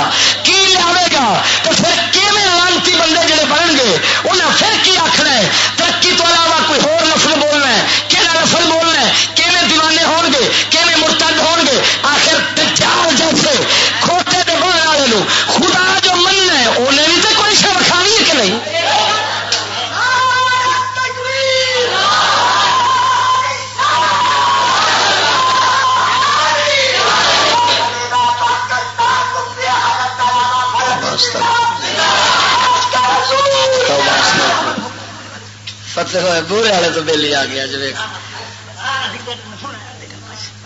کی لیاوے گا. تو پھر کیویں لانتی بندے جڑے بنن گے انہاں پھر کی آکھنا ہے. ترقی تو علاوہ کوئی ہور لفظ بولنا ہے کہڑا لفظ بولنا ہے. کیویں دیوانے ہون گے کیویں مرتد ہون گے. آخر دجال جیسے کھوٹے دے بولنے والے خدا جو مننا ہے بورے والے تو بیلی آ گیا جی.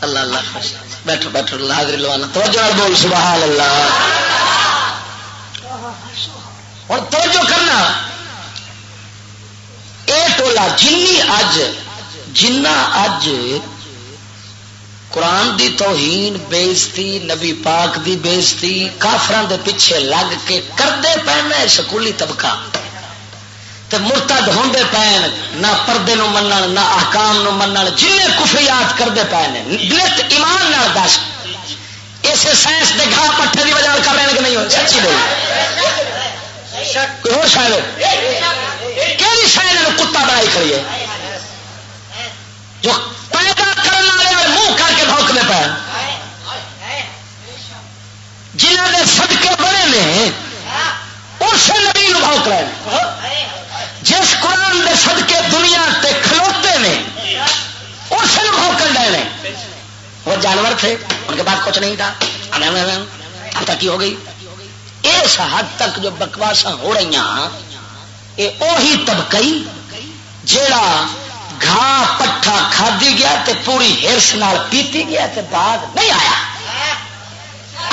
اللہ اللہ خوش. بیٹھو بیٹھو حاضری لوانا. توجہ بول سبحان اللہ. اور توجہ کرنا اے ٹولا جنہ اج قرآن دی توہین بےزتی نبی پاک دی بےزتی کافران دے پیچھے لگ کے کردے پے سکولی طبقہ تے مرتد ہوندے پے نہ پردے نو منن نہ احکام نو منن جن کفریات کردے پے نے بلت ایمان نال دس اسے سائنس دے گھا پٹھے دی وجہ کر رہے ہیں کہ نہیں ہو سچی بول کوئی اور شاید کہڑی شاید کتا بنائی کھڑی ہے جو پیدا کرنے والے منہ کر کے بھونکنے پہ جنہوں نے صدقے بڑے نے اس نبی نو بھونک رہے ہیں. جس قرآن دے صدقے دنیا تے کھلوتے نے اس نے بھونکن رہے ہیں. وہ جانور تھے ان کے پاس کچھ نہیں تھا اب تک کی ہو گئی. اس حد تک جو بکواساں ہو رہی ہیں یہ وہی طبقہ جیڑا گھا پٹھا کھادی گیا تے پوری ہرس نال پیتی گیا تے بعد نہیں آیا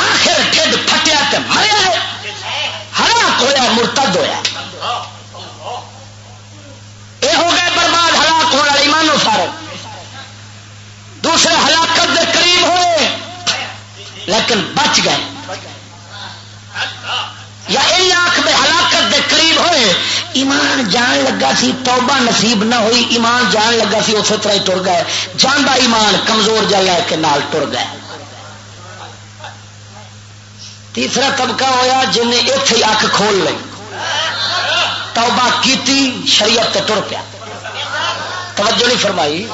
آخر ڈھڈ پھٹیا تے مریا ہے ہلاک ہویا مرتد ہویا. یہ ہو گئے برباد ہلاک ہونے والے ایمان و فارغ. دوسرے ہلاکت دے قریب ہوئے لیکن بچ گئے. یا یہ آنکھ میں ہلاکت دے قریب ہوئے ایمان جان لگا سی توبہ نصیب نہ ہوئی ایمان جان لگا سی اسی طرح ہی ٹر گئے. جاندہ ایمان کمزور جا لے کے نال ٹر گئے. تیسرا طبقہ ہویا جن نے اتنے ہی اکھ کھول لی توبہ کیتی شریعت تے ٹر پیا. توجہ نہیں فرمائی.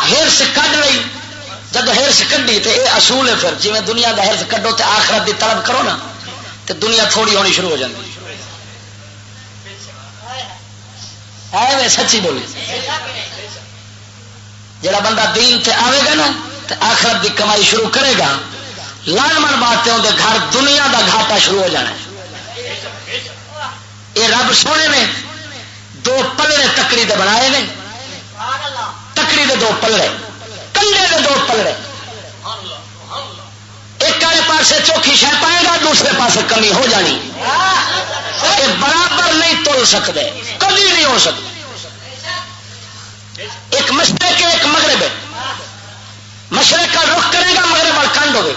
ہرس کڈ لئی جب ہرس کڈی تو یہ اصول ہے پھر جی دنیا کا ہرس کڈو تو آخرت دی طلب کرو نا تو دنیا تھوڑی ہونی شروع ہو جاتی ہے. سچی بولی جڑا بندہ دین تے آئے گا نا تو آخرت دی کمائی شروع کرے گا لازمن باتیں ہوتے گھر دنیا دا گھاٹا شروع ہو جانا ہے. یہ رب سونے نے دو پلڑے تکڑی دے بنائے نے. تکڑی دے دو پلڑے کنڈے دے دو پلڑے. ایک والے پاسے چوکھی شہ پائے گا دوسرے پاسے کمی ہو جانی. یہ برابر نہیں تول سکتے کبھی نہیں ہو سکتے. ایک مشرق ایک مغرب ہے. مشرق کا رخ کرے گا مغرب وال کنڈ ہوگی.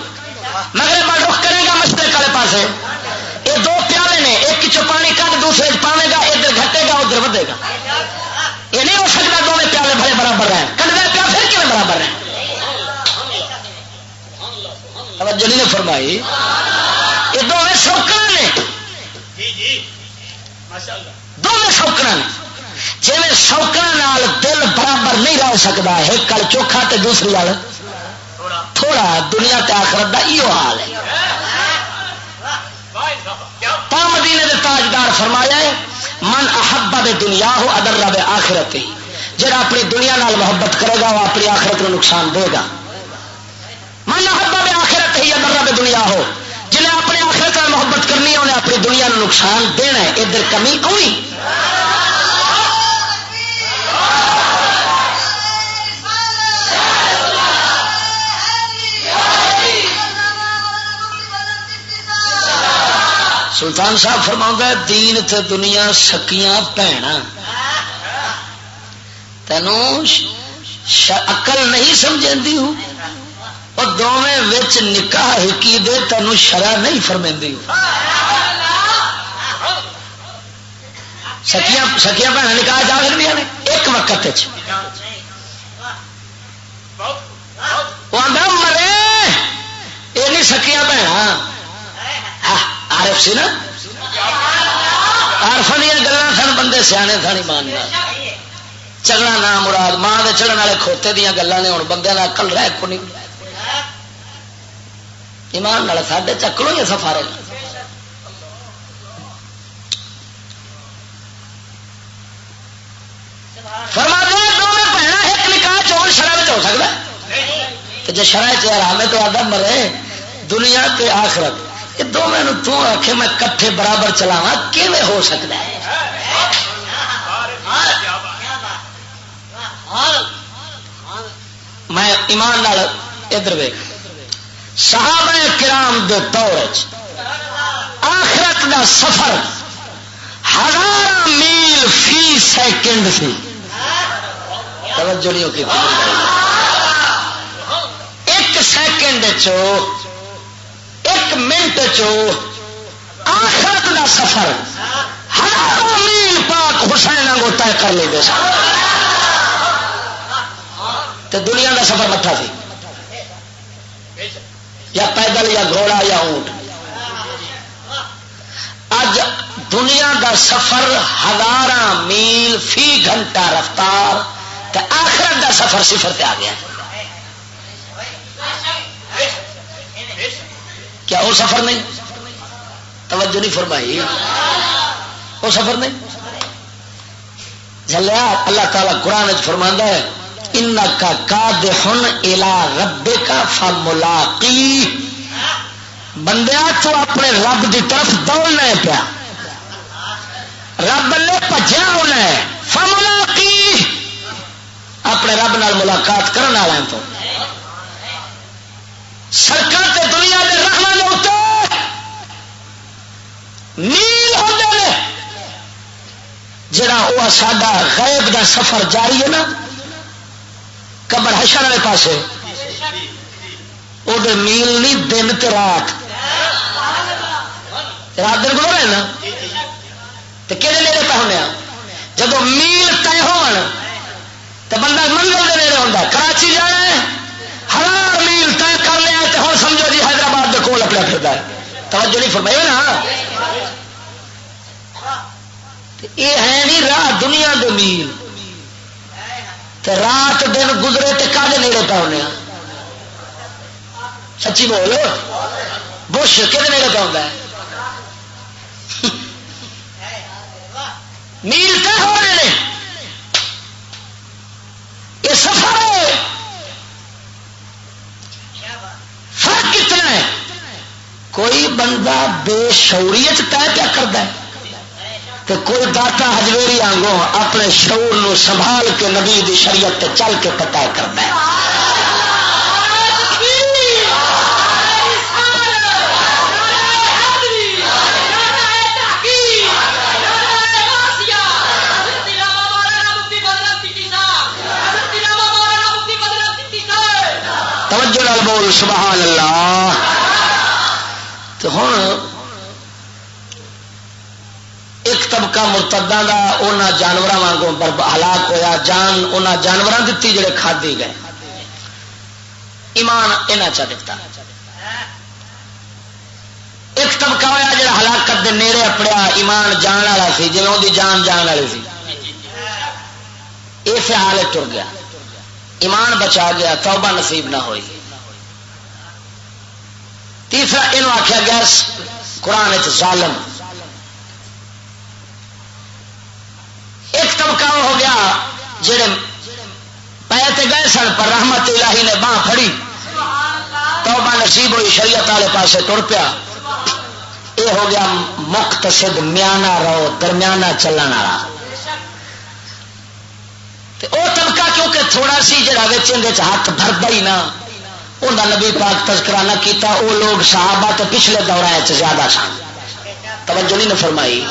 مغرب وال رخ کرے گا مشرق والے پاسے. یہ دو پیالے نے ایک چو پانی کٹ دوسرے پاوے گا ادھر گھٹے گا ادھر ودے گا. یہ نہیں ہو سکتا دونوں پیالے بھرے برابر رہیں. کنڈے پیا پھر کیوں برابر رہیں. توجہ نہیں فرمائی. یہ دونوں سوکرا نے دونوں سوکرا نے جی سوکرا دل برابر نہیں رہ سکتا ایک کل چوکھا تے دوسری وال تھوڑا. دنیا تے آخرت دا ایو حال ہے. تا مدینے دے تاجدار فرمایا ہے من احب بے دنیا ہو ادر بے آخرت ہی. جڑا اپنی دنیا نال محبت کرے گا وہ اپنی آخرت کو نقصان دے گا. من احب بے آخرت ہی ادر بے دنیا ہو. جنہیں اپنی آخرت نال محبت کرنی ہے انہیں اپنی دنیا نو نقصان دینا ہے. ادھر کمی آئی سلطان صاحب فرماؤں گا دین تے دنیا سکیاں بھینا. تینوں عقل نہیں سمجھاندی ہوں اور دونوں وچ نکاح ہکی دے تینوں شرع نہیں فرمیندی ہوں. سکیاں بھینا نکاح جا کر نے ایک وقت وہ آدھا مرے یہ نہیں سکیاں بھینا. عارف سی نا عارفاں دیا گلاں سن بندے سیانے سن ایمان چگڑا نام مراد ماں دے چڑھن والے کھوتے دیا گلاں نے ہوں بندے کا عقل رہ کو نہیں. ایمان نال ساڈے چکلو یا سفارے فرما دو دونوں بہنا ایک نکاح چور شرح ہو سکتا ہے. جی شرح چرام ہے تو آدھا مرے دنیا تے آخرت یہ دونوں تو آخ میں کٹھے برابر چلاوا کیویں ہو سکتا ہے. میں ایمان نال ادھر ویکھ صحابہ کرام دے دور آخرت دا سفر 1000 میل فی سیکنڈ سی. توجہ نہیں ہوتی. ایک سیکنڈ ایک منٹ آخرت دا سفر 1000 میل پاک حسین کو طے کر لے دے سن. تے دنیا دا سفر مٹھا سی یا پیدل یا گھوڑا یا اونٹ. اج دنیا دا سفر 1000 میل فی گھنٹہ رفتار تے آخرت دا سفر صفر تے آ گیا. کیا وہ سفر نہیں؟ توجہ نہیں فرمائی. وہ سفر نہیں جلیا. اللہ تعالیٰ قرآن فرماندا ہے انکا کادحن الی ربک فملاقی. بندیا تو اپنے رب دی طرف دوڑنا ہے پیا. رب نے بھجیا ہونا ہے. فملاقی اپنے رب نال ملاقات کرنے والا تو سڑکوں تے دنیا کے رحماں دے اوتے نیل ہوندے نے. جڑا وہ ساڈا غیب دا سفر جاری ہے نا قبر حشر والے پاسے وہ میل نہیں دن تے رات. رات دن کو رہے نا تو کہ نیڑے پہ ہونے جب میل طے ہون تو بندہ منگل کے نیڑے ہوتا. کراچی جانا ہے 1000 میل طے کر لیا تو ہوں سمجھو جی حیدرآباد کے کول اپنا پھرتا ہے. توجہ نہیں فرمائی نا. یہ ہے نہیں راہ دنیا دے میل. رات دن گزرے تو کدے نیڑے پہ ہونے. سچی بول بش کہ نیڑے پہ ہوتا ہے. میل طے ہو رہے ہیں. یہ سفر ہے. فرق کتنا ہے؟ کوئی بندہ بے شعوریت طے کیا کرتا ہے تو کوئی داتا ہجویری آنگوں اپنے شعور نو سنبھال کے نبی دی شریعت تے چل کے پتہ کرتا ہے. توجہ نال بول سبحان اللہ. تو ہوں ایک طبقہ مرتداں دا انہاں جانوراں وانگوں ہلاک ہویا. جان انہاں جانوراں دتی جڑے کھادی گئے. ایمان انہاں چا دتا. ایک طبقہ ہویا جڑا ہلاکت دے نیڑے اپڑیا. ایمان جان والا سی جویں اودی جان جان والی سی. اس حالت ٹر گیا. ایمان بچا گیا. توبہ نصیب نہ ہوئی. تیسرا یہ آخیا گیا قرآن ظالم. ایک طبقہ ہو گیا جڑے پے گئے سن پر رحمت الہی نے باہ پھڑی. توبہ نصیب ہوئی. شریعت والے پاسے ٹر پیا. یہ ہو گیا مقتصد میانہ رو درمیانہ چلن والا. وہ طبقہ کیونکہ تھوڑا سی جڑا ہاتھ بھرتا ہی نہ انہوں نبی پاک تذکرہ نہ کیتا. وہ لوگ صحابہ تو پچھلے دوران زیادہ سن. توجہ نہیں فرمائی.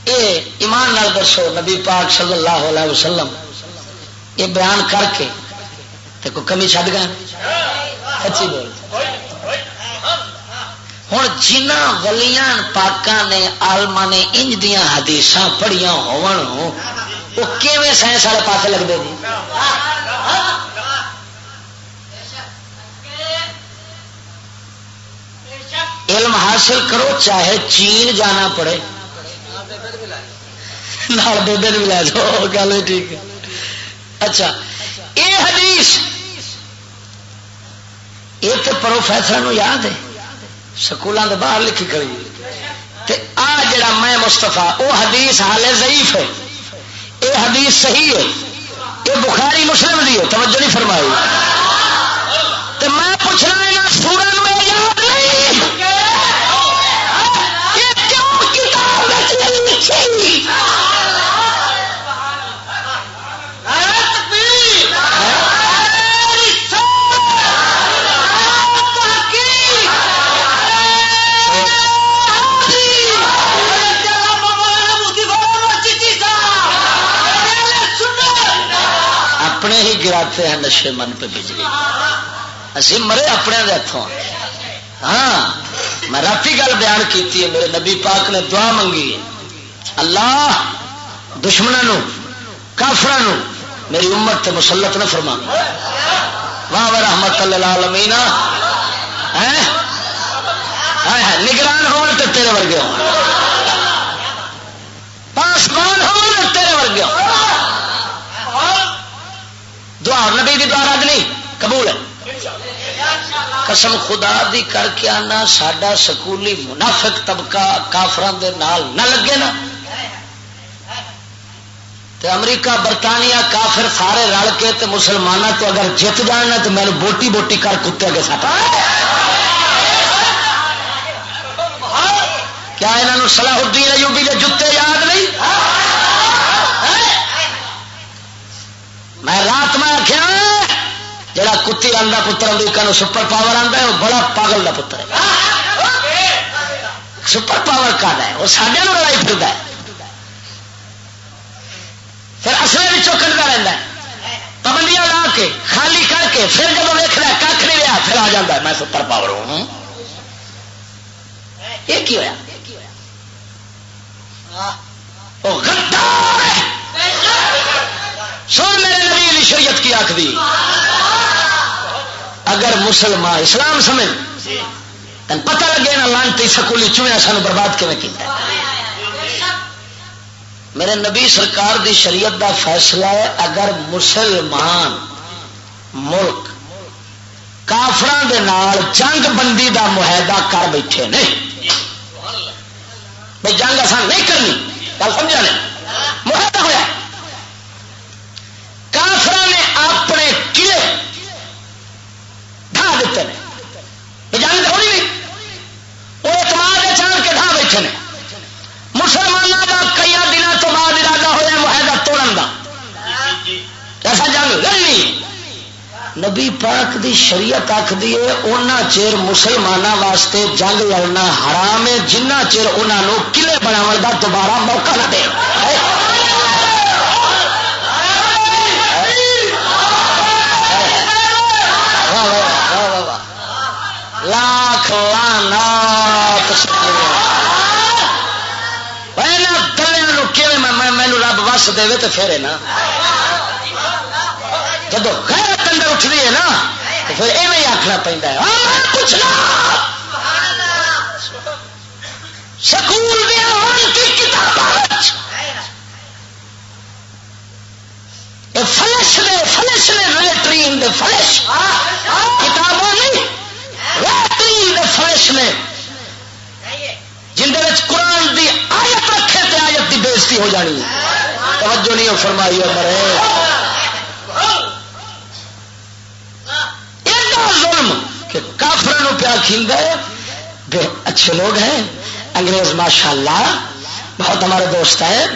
یہ ایمان نال دسو نبی پاک صلی اللہ علیہ وسلم یہ بیان کر کے تے کوئی کمی چھڈ گئے؟ سچی بول. ہوں جنہ ولیاں پاکاں نے آلما نے انج دیاں حدیثاں پڑھیاں ہون وہ کیویں سائنس والے پاسے لگتے جی. علم حاصل کرو چاہے چین جانا پڑے. نال بیبے بھی لے جاؤ. گل ٹھیک ہے. اچھا یہ حدیث یہ تو پروفیسر یاد ہے سکولوں کے باہر لکھی کری. آ جڑا میں مستفا وہ حدیث حالے ضعیف ہے. یہ حدیث صحیح ہے. یہ بخاری مسلم دی ہے. توجہ نہیں فرمائی. تو میں پوچھنا یہاں سورن میں یاد نہیں یہ کیوں کتاب لکھی. اپنے ہی گراتے ہیں نشے من پہ بجلی. اسی مرے اپنے دے ہاتھوں. ہاں میں راتی گل بیان کی ہے. میرے نبی پاک نے دعا منگی ہے اللہ دشمنوں کافروں میری امت تے مسلط نہ فرما. واہ رحمت للعالمین. نگران ہون تے تیرے ورگے ہو، پاسبان ہون تیرے ورگے ہو. دعا نبی دی دعا رد نہیں قبول ہے. قسم خدا دی کر کے آنا ساڈا سکولی منافق طبقہ کافران دے نال نہ لگے نا تے امریکہ برطانیہ کافر سارے رل کے تے مسلمانوں تو اگر جت جانا تو میں بوٹی بوٹی کر کتے کے ساتھ. کیا انہوں صلاح الدین ایوبی کے جتے یاد نہیں؟ میں رات میں آخیا جڑا کتی رن کا پتر امریکہ نو سپر پاور آتا ہے وہ بڑا پاگل کا پتر ہے. سپر پاور کا ہے وہ سڈے لڑائی پھرتا ہے پھر اصل بھی چوکتا رہتا ہے پابندیاں لا کے خالی کر کے پھر جب ویک رہا کھ نہیں رہا پھر آ جاتا ہے میں سپر پاور ہوں. یہ کی ہوا وہ غدار ہے. سن میرے نبی علی شریعت کی آخری اگر مسلمان اسلام سمجھ تین پتہ لگے نا لانتی سکولی چویا سانو برباد کیتا. میرے نبی سرکار دی شریعت دا فیصلہ ہے اگر مسلمان ملک کافران دے نال جنگ بندی دا معاہدہ کر بیٹھے نہیں بھائی جنگ آسان نہیں کرنی گل سمجھا نہیں معاہدہ ہوا کافران نے اپنے قلعے ڈھا دیتے ہیں جنگ ہونی نہیں وہ اعتماد چاہ کے ڈھا بیٹھے ہیں. مسلمانوں کا کئی دنوں تو بعد ارادہ ہوا معاہدہ توڑن کا ایسا جنگ لڑنی. نبی پاک دی شریعت آخری ہے اونا چیر مسلمانوں واسطے جنگ لڑنا حرام ہے جنہ چیر انہوں قلعے بناو کا دوبارہ موقع نہ دے. لاکھ لعنات مینو رب وس دے تو پھر نا جب غیرت اندر اٹھتی ہے نا تو پھر ایویں آخنا پہنتا ہے پوچھنا سکول فلش نے لیٹرین فلش کتابوں نہیں لیٹرین فلش نے جن قرآن دی آیت رکھے تے آیت دی بےزتی ہو جانی. توجہ نہیں فرمائی مرے ایڈا ظلم کہ کافروں پیا کھیندا ہے. اچھے لوگ ہیں انگریز ماشاءاللہ بہت ہمارے دوست ہیں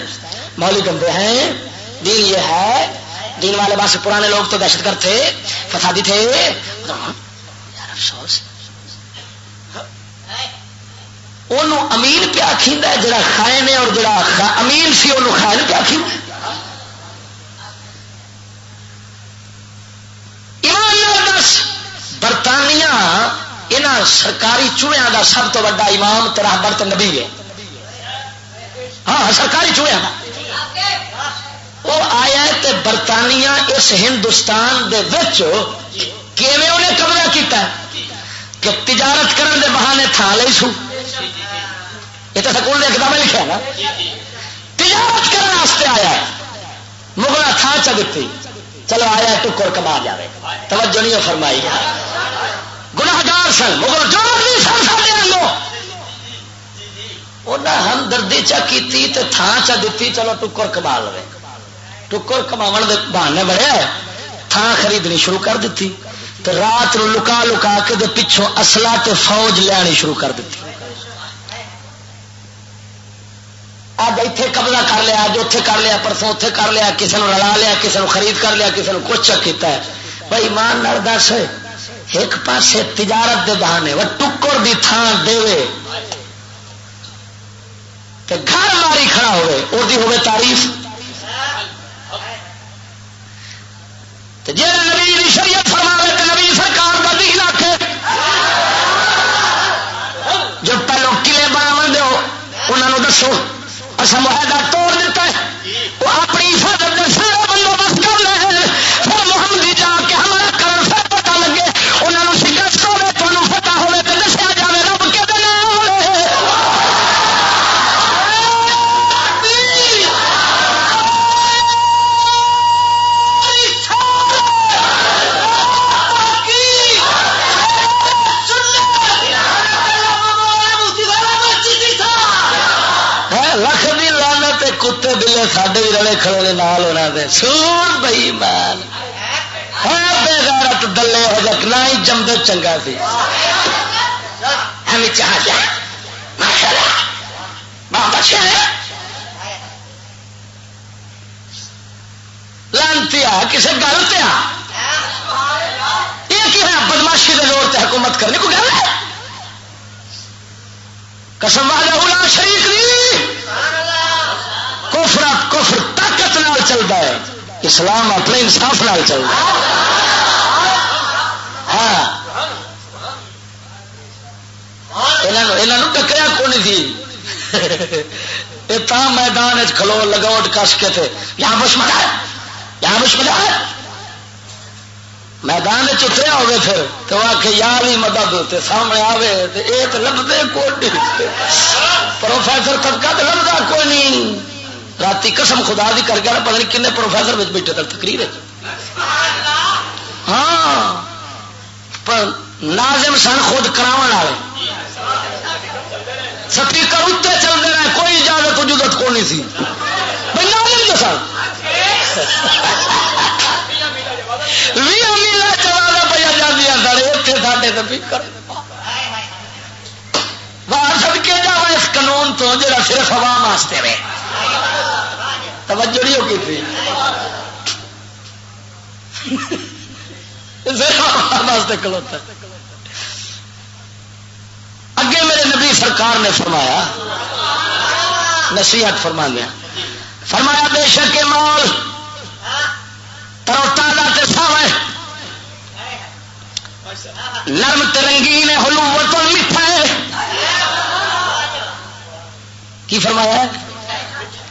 مولوی بندے ہیں دین یہ ہے دین والے پاس پرانے لوگ تو دہشت گرد تھے فسادی تھے. یار افسوس انہوں امین پیا کھیندا ہے جڑا خائن ہے اور جڑا امین سی انہوں خائن پیا کھیندا. ایمان دس برطانیہ انہاں سرکاری چوہیاں دا سب تو بڑا امام تے راہبر تے نبی ہے. ہاں سرکاری چوہیاں دا وہ آیا تے برطانیہ اس ہندوستان دے وچ کیویں انہیں قبضہ کیتا ہے کہ تجارت کرن دے بہانے تھا لئی سو. یہ تو سکول نے کتابیں لکھا نا تجارت کرنے واسطے آیا ہے مغلا تھان چ دیتی چلو آیا ٹکر کما جائے. توجہ نہیں فرمائی گناہگار سن مغل جو بھی سن سارے لو انہیں ہمدردی چا کی تھان چا دیتی چلو ٹکر کما لو. ٹکر کما دے بہانے بڑے تھان خریدنی شروع کر دیتی تو رات نو لکا لکا کے دے پچھوں اصلہ تے فوج لینی شروع کر دیتی. اب اتنے قبضہ کر لیا اج اتے کر لیا پرسوں اتے کر لیا کسی نے رلا لیا کسی نے خرید کر لیا کسی نے کچھ کیتا ہے. بھائی مان نال دس ایک پاسے تجارت دے بہانے وہ ٹکر دی تھان دے کہ گھر ماری کھڑا ہوئے اور دی ہوئے تعریف. جی نبی دی شریعت فرماوے تو نبی سرکار کا دین آکھے جو پہلو قلعے بناو دو انہوں نے دسو اصل معاہدہ توڑ دیتا ہے وہ اپنی حفاظت کے سارے بندوبست کر لے پھر محمدی جا کے حملہ کرن پھر پتہ لگے انہوں نے شکست ہوے تمہیں پتہ ہوے تو دسیا جائے رب کے دن لکھ دی لعنت کتے بلے ساڈے بھی رلے کھڑے نال ہونا دے سور بئی مان بے غیرت دلے ہو جک نہ ہی جمدے چنگا سی ہمیں چاہ جا ماشاءاللہ بہت اچھا ہے لانتی آ کسی گل تے آ یہ کیا ہے بدماشی کے زور تے حکومت کرنے کو گل ہے قسم وحدہ لا شریک نہیں کفر طاقت نال چلتا ہے اسلام اپنے انصاف نال چلتا ہے ہاں انہوں ٹکریا کون تھی یہ تا میدان کھلو لگوٹ کس کے تھے یہاں بش مٹا یہاں بش مٹا میدان اتریا ہوگے پھر تو آ کے یار ہی مدد ہوتے سامنے آوے یہ تو لبتے کوئی پروفیسر طبقہ تو لبتا کوئی نہیں رات قسم خدا دی کر کے پتہ نہیں کنے پروفیسر بیٹھے تھے تقریر ہاں ناظم سن خود کراون والے سپیکر اتنے چلتے رہے کوئی اجازت اجازت کو نہیں سی بھائی ناظم تو سن چلا پہ آزادی اتنے ساڈے سپیکر باہر سد کے جا اس قانون تو جا صرف عوام واسطے رہے توجہ نہیں ہوگی تھی واسطے کلوتا اگے میرے نبی سرکار نے فرمایا نصیحت فرما دیا فرمایا بے شک مال ترو تازہ تے ساوے نرم تے رنگین حلوت میٹھا ہے کی فرمایا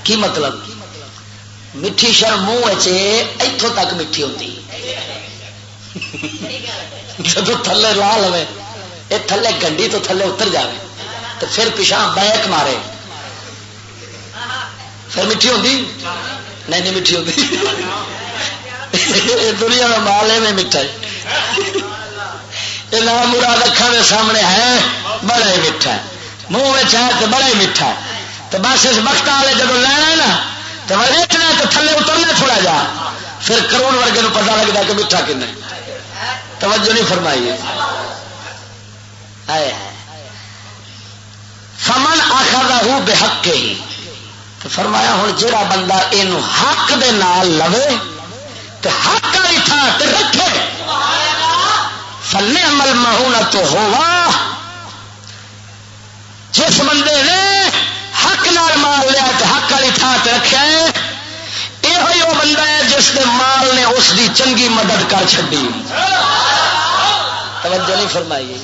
کی مطلب میٹھی شر منہ اتوں تک میٹھی ہوتی جب تھلے لا لو یہ تھلے گنڈی تو تھلے اتر جائے تو پھر پیچھا بیک مارے پھر میٹھی ہوتی نہیں میٹھی ہوتی دنیا میں مال ہے میں میٹھا یہ نام مراد اکھان کے سامنے ہے بڑا ہی میٹھا ہے منہ میں ہے تو بڑا ہی میٹھا ہے تو بس اس وقت والے جب لینا ہے نا تو ویچنا تو تھلے اترنا تھوڑا جا پھر کروڑ ورگے کو پتا لگتا کہ میٹھا کن توجہ نہیں فرمائی فمن آخذہ بحق ہی تو فرمایا ہوں جہاں بندہ یہ حق دے نال لوے تو حق والی تھان تے رکھے فنعم المعونۃ ہوا جس بندے نے حق نال مال لیا تو حق والی تھان تے رکھا ہے یہ وہ بندہ ہے جس کے مال نے اس دی چنگی مدد کر چڈی توجہ نہیں فرمائی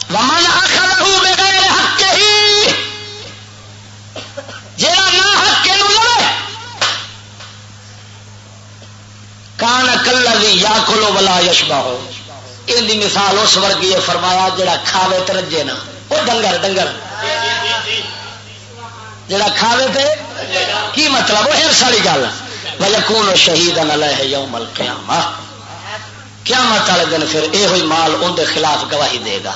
ومن اخذہ بغیر حق ہی جہاں نہ حق کے لے کان کلذی یاکل ولا یشبع ان دی مثال اس ورگی ہے فرمایا جڑا کھاوے تے رجے نہ وہ ڈنگر جڑا کھاوے تے کی مطلب وہ ہرس والی گل ویکون شہیدا علیہ یوم القیامہ قیامت والے دن پھر یہ ہوئی مال ان دے خلاف گواہی دے گا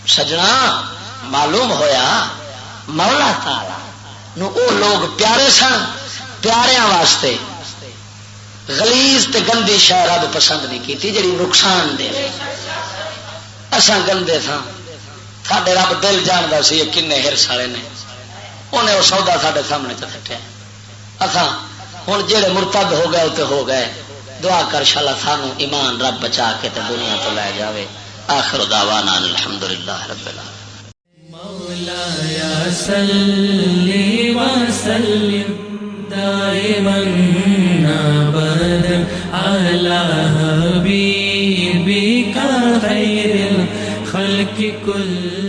سجنا معلوم ہویا مولا تعالی نو او لوگ پیارے سن پیاریاں واسطے غلیظ تے گندی شے رب پسند نہیں کیتی جڑی نقصان دے اساں گندے تھا ساڈے رب دل جاندا سی کنے ہرس والے نے انہیں وہ سودا ساڈے سامنے چ سٹیا اساں ہن جڑے مرتد ہو گئے تے ہو گئے دعا کر شالا سانو ایمان رب بچا کے تے دنیا تو لے جاوے آخر دعوانا الحمدللہ رب العالمین مولایا صلی وسلم دائما ابدا على حبيبك خير الخلق كل